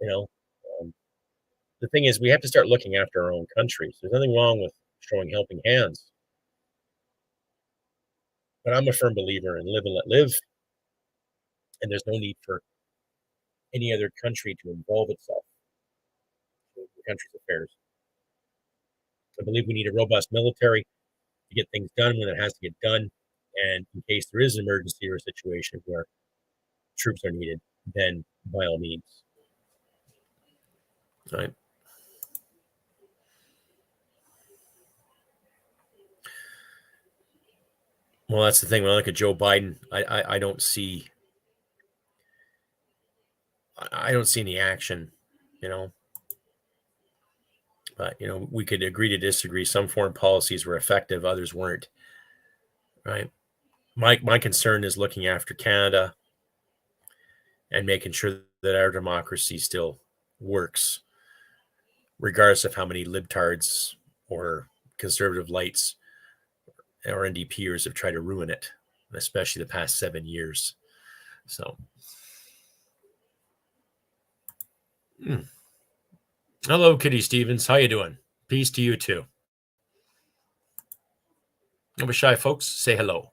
The thing is, we have to start looking after our own countries. There's nothing wrong with showing helping hands. But I'm a firm believer in live and let live. And there's no need for any other country to involve itself in the country's affairs. I believe we need a robust military to get things done when it has to get done. And in case there is an emergency or a situation where troops are needed, then by all means. Right. Well, that's the thing. When I look at Joe Biden, I don't see any action, But we could agree to disagree. Some foreign policies were effective, others weren't. Right. My concern is looking after Canada and making sure that our democracy still works, regardless of how many libtards or conservative lights or NDPers have tried to ruin it, especially the past 7 years. So, Hello, Kitty Stevens. How you doing? Peace to you too. Don't be shy, folks. Say hello.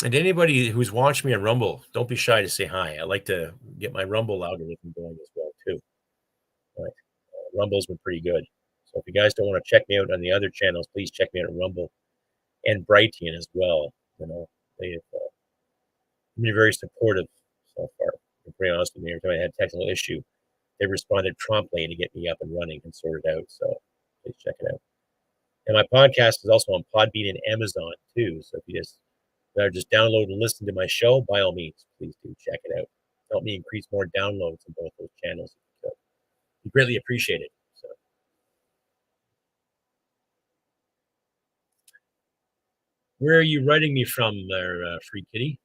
And anybody who's watching me on Rumble, don't be shy to say hi. I like to get my Rumble algorithm going as well too. Right. Rumble's been pretty good. So if you guys don't want to check me out on the other channels, please check me out on Rumble and Brightian as well. They've been very supportive so far. To be honest with me, every time I had a technical issue, they responded promptly to get me up and running and sorted out. So please check it out. And my podcast is also on Podbean and Amazon too. So if you just download and listen to my show, by all means, please do check it out. Help me increase more downloads in both those channels. We greatly appreciate it. So, where are you writing me from there, Free Kitty?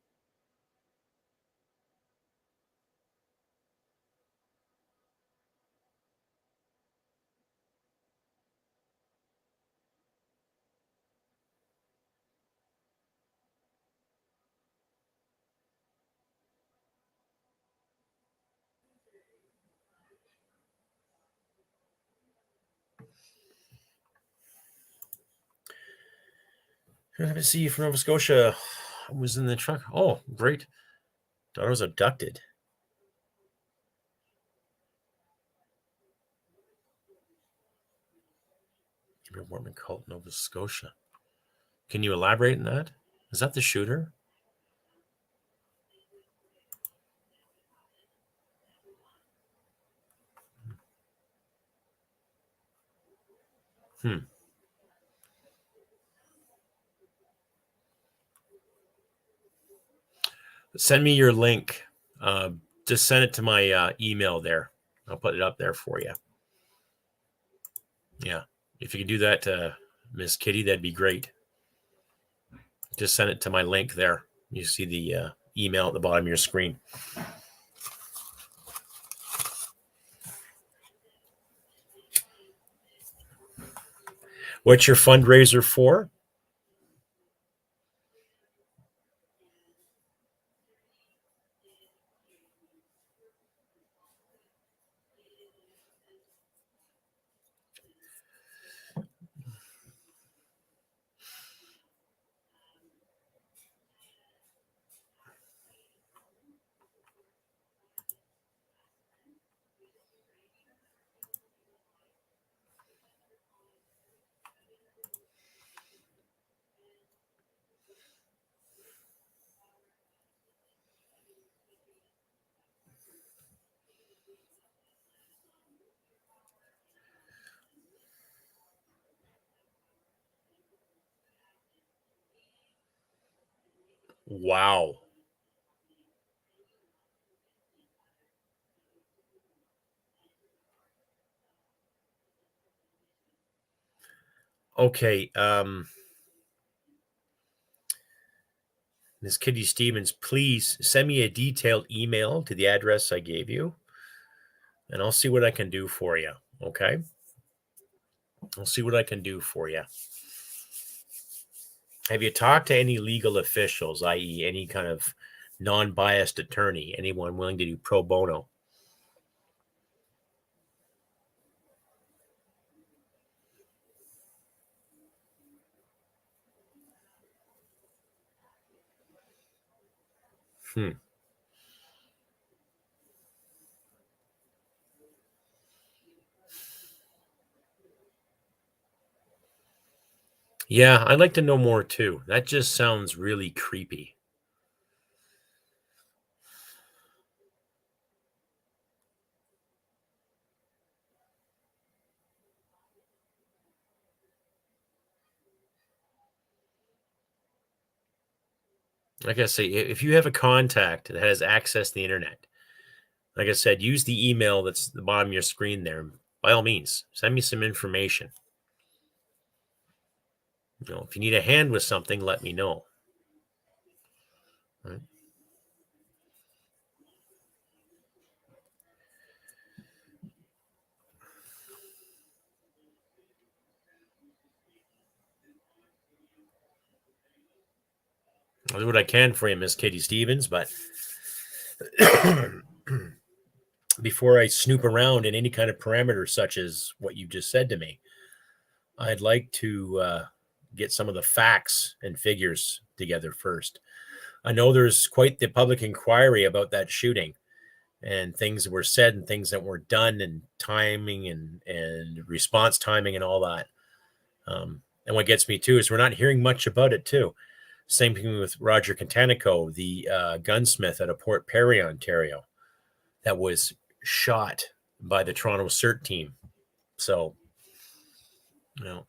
Let me see from Nova Scotia. I was in the truck. Oh, great. Daughter was abducted. Mormon cult, Nova Scotia. Can you elaborate on that? Is that the shooter? Send me your link. Just send it to my email there. I'll put it up there for you. Yeah. If you could do that, Miss Kitty, that'd be great. Just send it to my link there. You see the email at the bottom of your screen. What's your fundraiser for? Wow. Okay. Ms. Kitty Stevens, please send me a detailed email to the address I gave you, and I'll see what I can do for you. Okay? I'll see what I can do for you. Have you talked to any legal officials, i.e., any kind of non-biased attorney, anyone willing to do pro bono? Yeah, I'd like to know more too. That just sounds really creepy. Like I say, if you have a contact that has access to the internet, like I said, use the email that's at the bottom of your screen there. By all means, send me some information. You know, if you need a hand with something, let me know. Right? I'll do what I can for you, Miss Kitty Stevens, but before I snoop around in any kind of parameter such as what you just said to me, I'd like to get some of the facts and figures together first. I know there's quite the public inquiry about that shooting and things that were said and things that were done and timing and response timing and all that. And what gets me too is we're not hearing much about it too. Same thing with Roger Canuck, the gunsmith out of Port Perry, Ontario, that was shot by the Toronto CERT team. So, you know.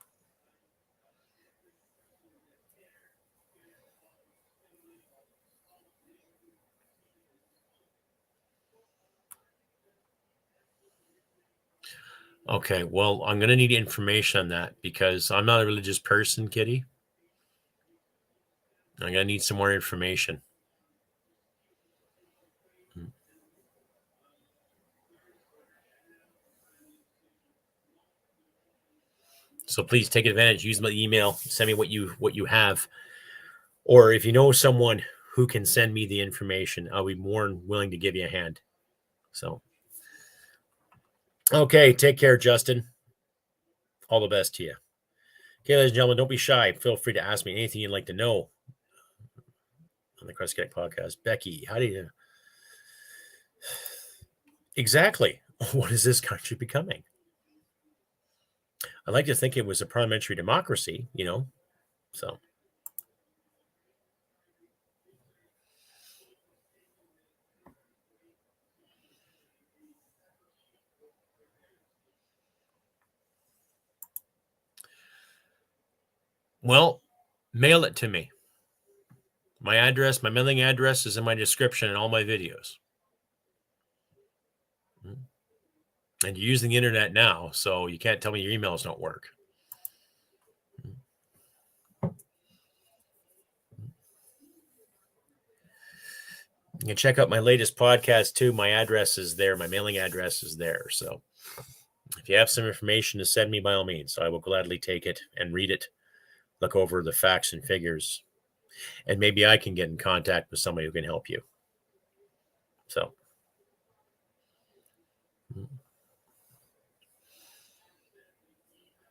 Okay, well, I'm going to need information on that because I'm not a religious person, Kitty. I'm going to need some more information. So please take advantage. Use my email. Send me what you have, or if you know someone who can send me the information, I'll be more than willing to give you a hand. So, okay, take care, Justin. All the best to you. Okay, ladies and gentlemen, don't be shy. Feel free to ask me anything you'd like to know on the CrustyCanuck podcast. Becky, how do you... Exactly. What is this country becoming? I like to think it was a parliamentary democracy, so... Well, mail it to me. My address, my mailing address is in my description in all my videos. And you're using the internet now, so you can't tell me your emails don't work. You can check out my latest podcast too. My address is there. My mailing address is there. So if you have some information to send me, by all means, I will gladly take it and read it, look over the facts and figures, and maybe I can get in contact with somebody who can help you. So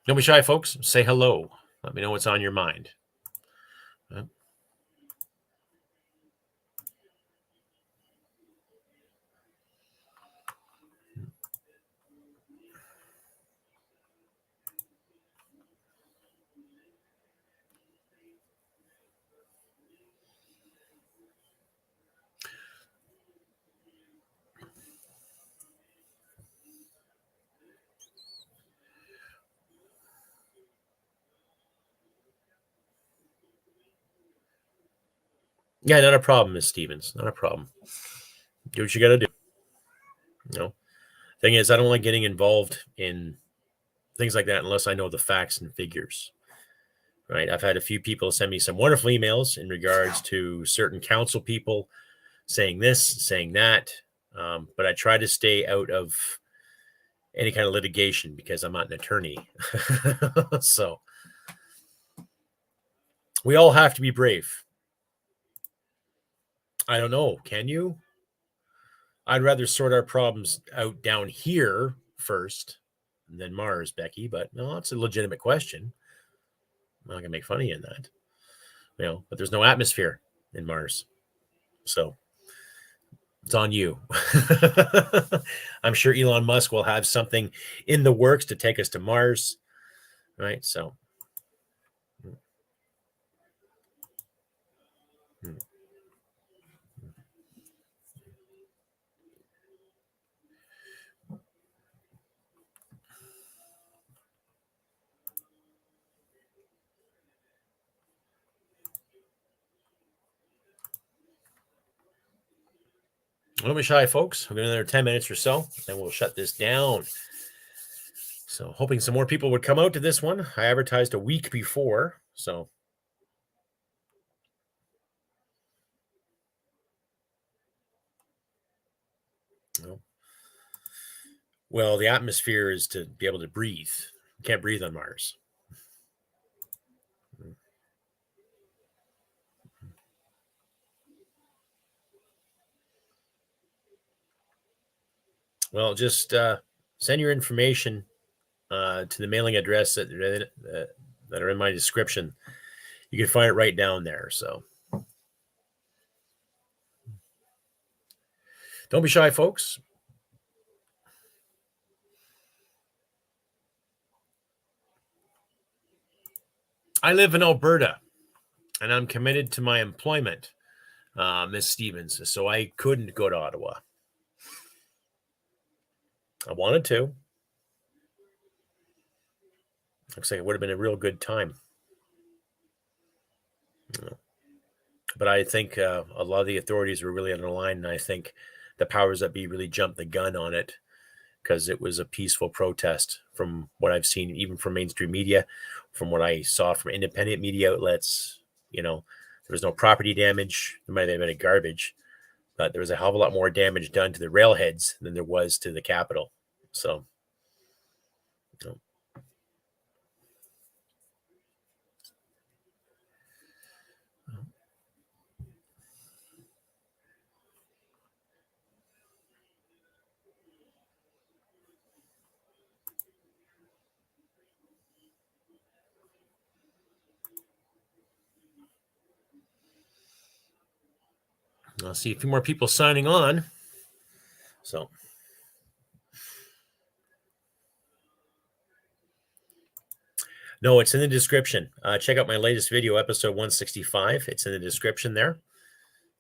don't be shy, folks. Say hello. Let me know what's on your mind. Yeah, not a problem, Miss Stevens. Not a problem. Do what you got to do. Thing is, I don't like getting involved in things like that unless I know the facts and figures. Right? I've had a few people send me some wonderful emails in regards to certain council people saying this, saying that, but I try to stay out of any kind of litigation because I'm not an attorney. So we all have to be brave. I don't know. Can you? I'd rather sort our problems out down here first than Mars, Becky, but no, that's a legitimate question. I'm not going to make fun of you in that. But there's no atmosphere in Mars. So it's on you. I'm sure Elon Musk will have something in the works to take us to Mars. Right? So. Don't be shy, folks. We've got another 10 minutes or so, and we'll shut this down. So hoping some more people would come out to this one. I advertised a week before, so. Well, the atmosphere is to be able to breathe. You can't breathe on Mars. Well, just send your information to the mailing address that are in my description. You can find it right down there. So don't be shy, folks. I live in Alberta, and I'm committed to my employment, Miss Stevens. So I couldn't go to Ottawa. I wanted to. Looks like it would have been a real good time. But I think a lot of the authorities were really on the line, and I think the powers that be really jumped the gun on it because it was a peaceful protest from what I've seen, even from mainstream media, from what I saw from independent media outlets. There was no property damage. There might have been a garbage, but there was a hell of a lot more damage done to the railheads than there was to the Capitol. So, I'll see a few more people signing on. So. No, it's in the description. Check out my latest video, episode 165. It's in the description there.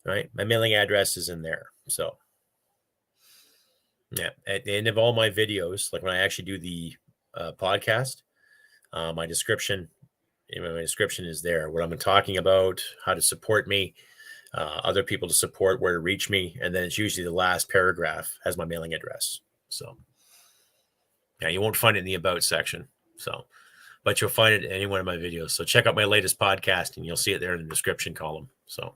Right? My mailing address is in there. So, yeah, at the end of all my videos, like when I actually do the podcast, my description is there. What I'm talking about, how to support me, other people to support, where to reach me, and then it's usually the last paragraph has my mailing address. So, yeah, you won't find it in the about section. So, but you'll find it in any one of my videos. So check out my latest podcast, and you'll see it there in the description column. So.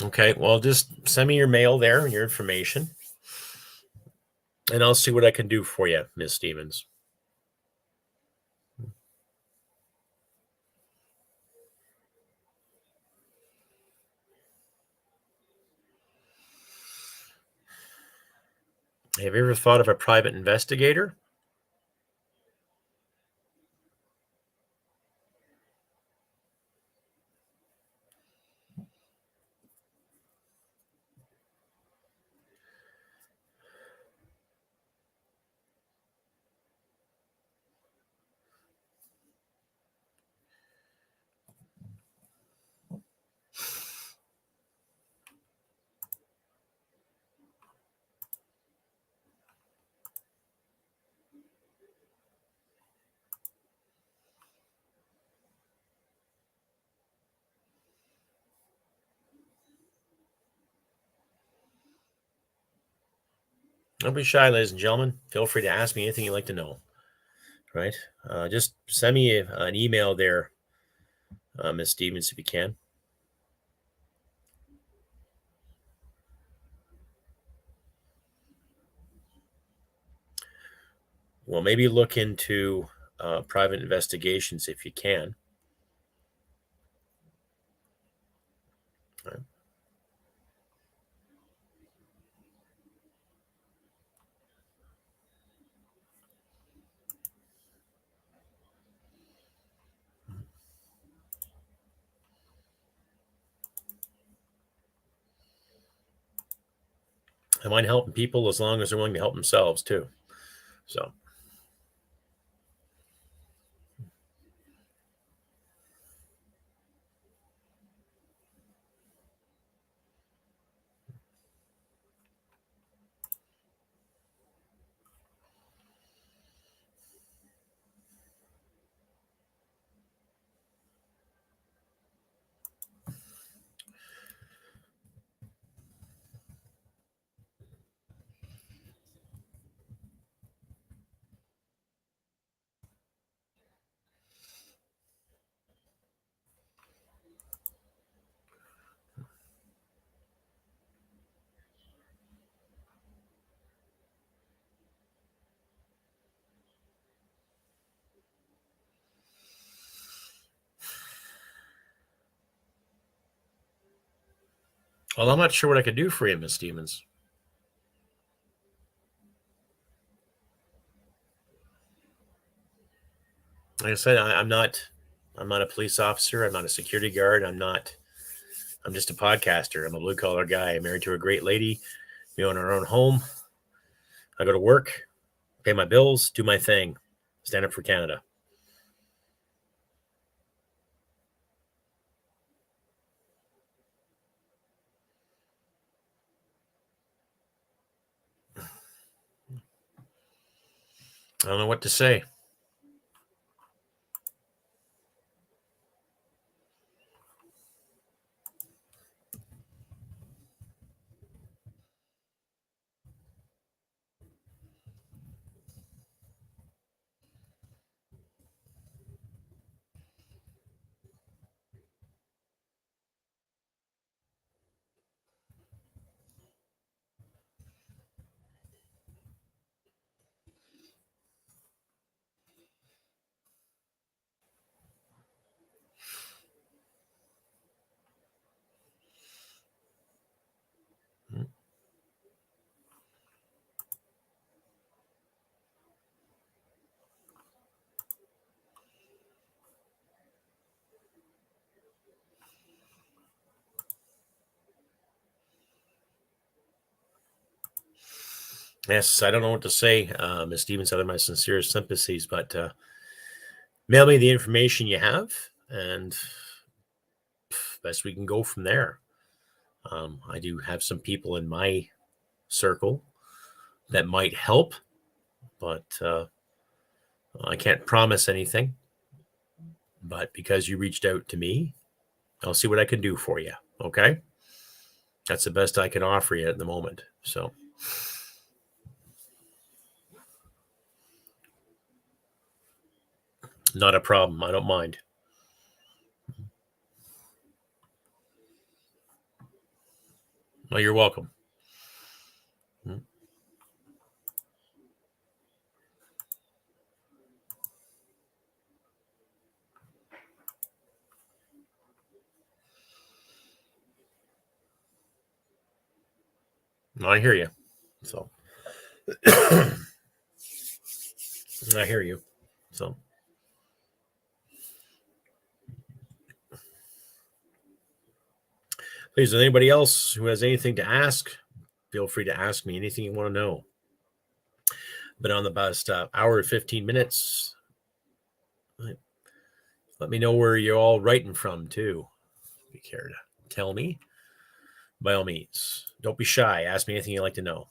Okay, well, just send me your mail there and your information, and I'll see what I can do for you, Ms. Stevens. Have you ever thought of a private investigator? Don't be shy, ladies and gentlemen. Feel free to ask me anything you'd like to know. Right? Just send me an email there, Ms. Stevens, if you can. Well, maybe look into private investigations if you can. Right. I mind helping people as long as they're willing to help themselves too. So. Well, I'm not sure what I could do for you, Ms. Stevens. Like I said, I'm not a police officer. I'm not a security guard. I'm just a podcaster. I'm a blue collar guy. I'm married to a great lady. We own our own home. I go to work, pay my bills, do my thing, stand up for Canada. I don't know what to say. Yes, I don't know what to say. Ms. Stevens, out of my sincerest sympathies, but mail me the information you have, and best we can go from there. I do have some people in my circle that might help, but I can't promise anything. But because you reached out to me, I'll see what I can do for you. Okay? That's the best I can offer you at the moment. So, not a problem. I don't mind. Well, you're welcome. I hear you. So, I hear you. So, please, if anybody else who has anything to ask, feel free to ask me anything you want to know. Been on the past hour and 15 minutes. Let me know where you're all writing from, too. If you care to tell me, by all means. Don't be shy. Ask me anything you'd like to know.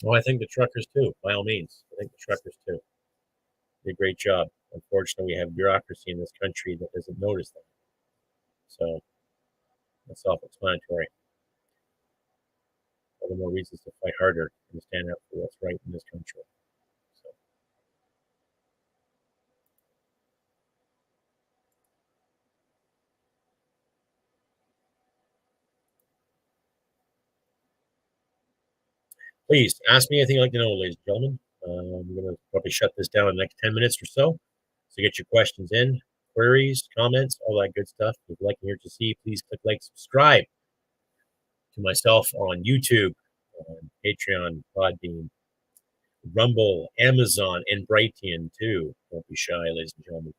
Well, I think the truckers, too, by all means. I think the truckers, too. Did a great job. Unfortunately, we have bureaucracy in this country that doesn't notice that. So, that's self-explanatory. All the more reasons to fight harder and stand up for what's right in this country. So, please ask me anything you'd like to know, ladies and gentlemen. I'm going to probably shut this down in the next 10 minutes or so. So get your questions in, queries, comments, all that good stuff. If you'd like to hear to see, please click like, subscribe to myself on YouTube, on Patreon, Podbean, Rumble, Amazon, and Brighteon too. Don't be shy, ladies and gentlemen.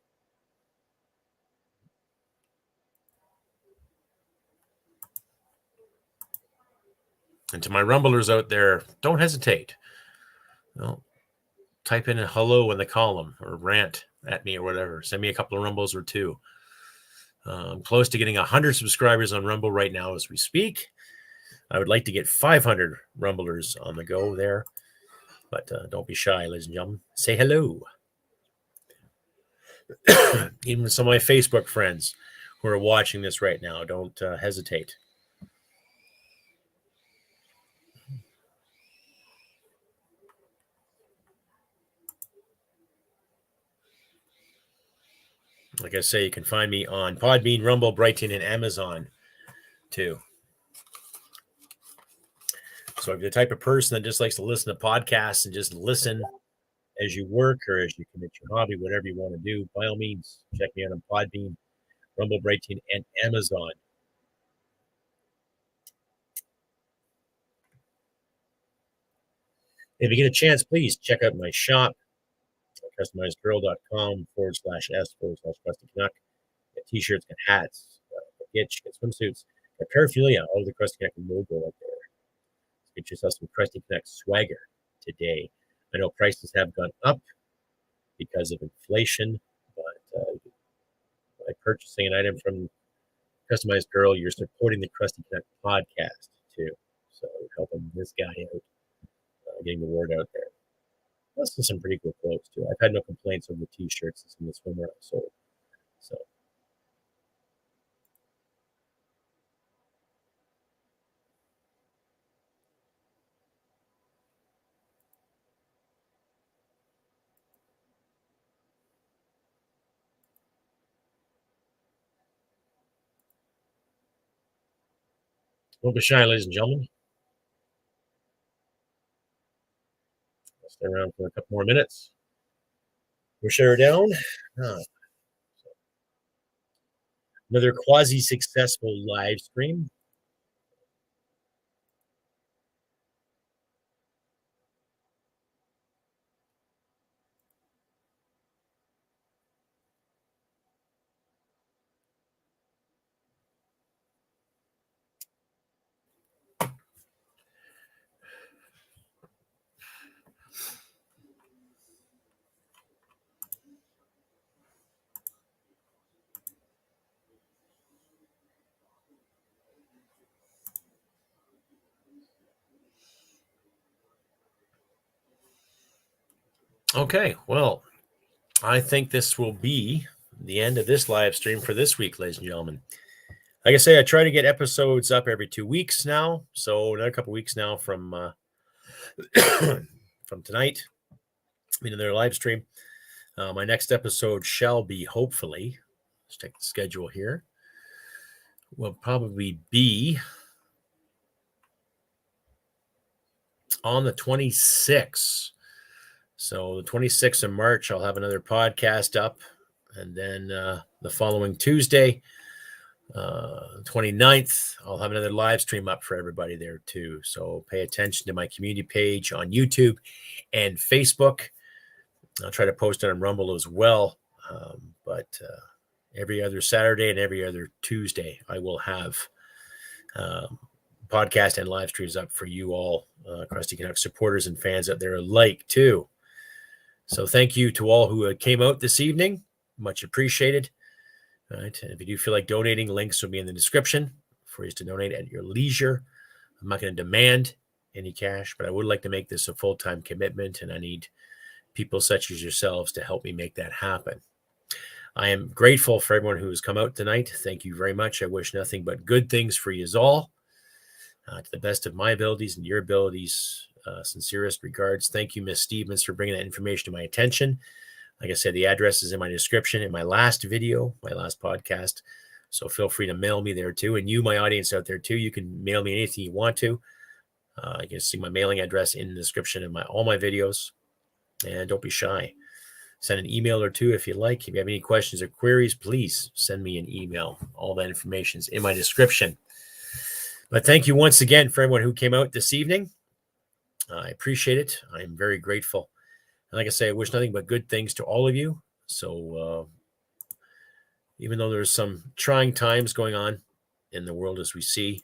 And to my Rumblers out there, don't hesitate. Well, type in a hello in the column or rant at me or whatever. Send me a couple of Rumbles or two. I'm close to getting 100 subscribers on Rumble right now as we speak. I would like to get 500 Rumblers on the go there. But don't be shy, ladies and gentlemen. Say hello. Even some of my Facebook friends who are watching this right now, don't hesitate. Like I say, you can find me on Podbean, Rumble, Brighton, and Amazon too. So if you're the type of person that just likes to listen to podcasts and just listen as you work or as you commit your hobby, whatever you want to do, by all means, check me out on Podbean, Rumble, Brighton, and Amazon. If you get a chance, please check out my shop, customizedgirl.com/s/CrustyCanuck. Get t-shirts, get hats, get swimsuits, get paraphernalia, all of the CrustyCanuck logo out there. Get yourself some CrustyCanuck swagger today. I know prices have gone up because of inflation, but by purchasing an item from Customized Girl, you're supporting the CrustyCanuck podcast too. So helping this guy out, getting the word out there. Plus, some pretty cool clothes too. I've had no complaints over the t-shirts and some of the swimwear I've sold. So. Don't be shy, ladies and gentlemen. I'll stay around for a couple more minutes. We'll share her down. Another quasi-successful live stream. Okay, well, I think this will be the end of this live stream for this week, ladies and gentlemen. Like I say, I try to get episodes up every 2 weeks now. So another couple weeks now from from tonight, another live stream. My next episode shall be, hopefully, let's take the schedule here, will probably be on the 26th. So the 26th of March, I'll have another podcast up. And then the following Tuesday, 29th, I'll have another live stream up for everybody there too. So pay attention to my community page on YouTube and Facebook. I'll try to post it on Rumble as well. But every other Saturday and every other Tuesday, I will have podcast and live streams up for you all, CrustyCanuck supporters and fans out there alike too. So thank you to all who came out this evening. Much appreciated. All right. And if you do feel like donating, links will be in the description for you to donate at your leisure. I'm not going to demand any cash, but I would like to make this a full-time commitment, and I need people such as yourselves to help me make that happen. I am grateful for everyone who has come out tonight. Thank you very much. I wish nothing but good things for you all. To the best of my abilities and your abilities, sincerest regards. Thank you, Miss Stevens, for bringing that information to my attention. Like I said, the address is in my description in my last video, my last podcast. So feel free to mail me there too. And you, my audience out there too, you can mail me anything you want to. You can see my mailing address in the description of all my videos. And don't be shy. Send an email or two if you like. If you have any questions or queries, please send me an email. All that information is in my description. But thank you once again for everyone who came out this evening. I appreciate it. I am very grateful. And like I say, I wish nothing but good things to all of you. So even though there's some trying times going on in the world as we see,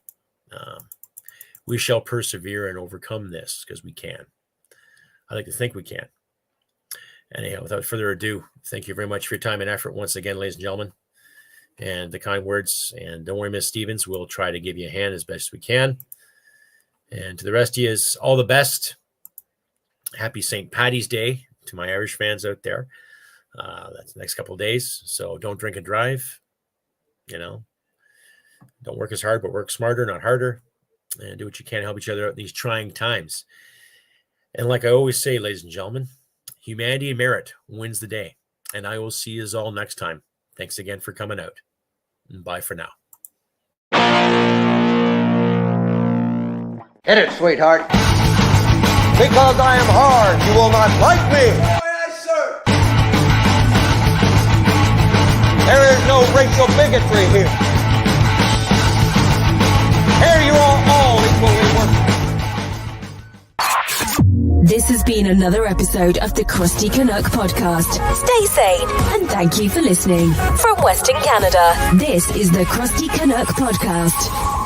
we shall persevere and overcome this because we can. I like to think we can. Anyhow, without further ado, thank you very much for your time and effort once again, ladies and gentlemen, and the kind words. And don't worry, Miss Stevens, we'll try to give you a hand as best we can. And to the rest of you, is all the best. Happy St. Paddy's Day to my Irish fans out there. That's the next couple of days. So don't drink and drive. Don't work as hard, but work smarter, not harder. And do what you can to help each other out in these trying times. And like I always say, ladies and gentlemen, humanity and merit wins the day. And I will see you all next time. Thanks again for coming out. And bye for now. Hit it, sweetheart. Because I am hard, you will not like me. Yes, sir. There is no racial bigotry here. Here you are all equally worthy. This has been another episode of the CrustyCanuck podcast. Stay sane and thank you for listening. From Western Canada, this is the CrustyCanuck podcast.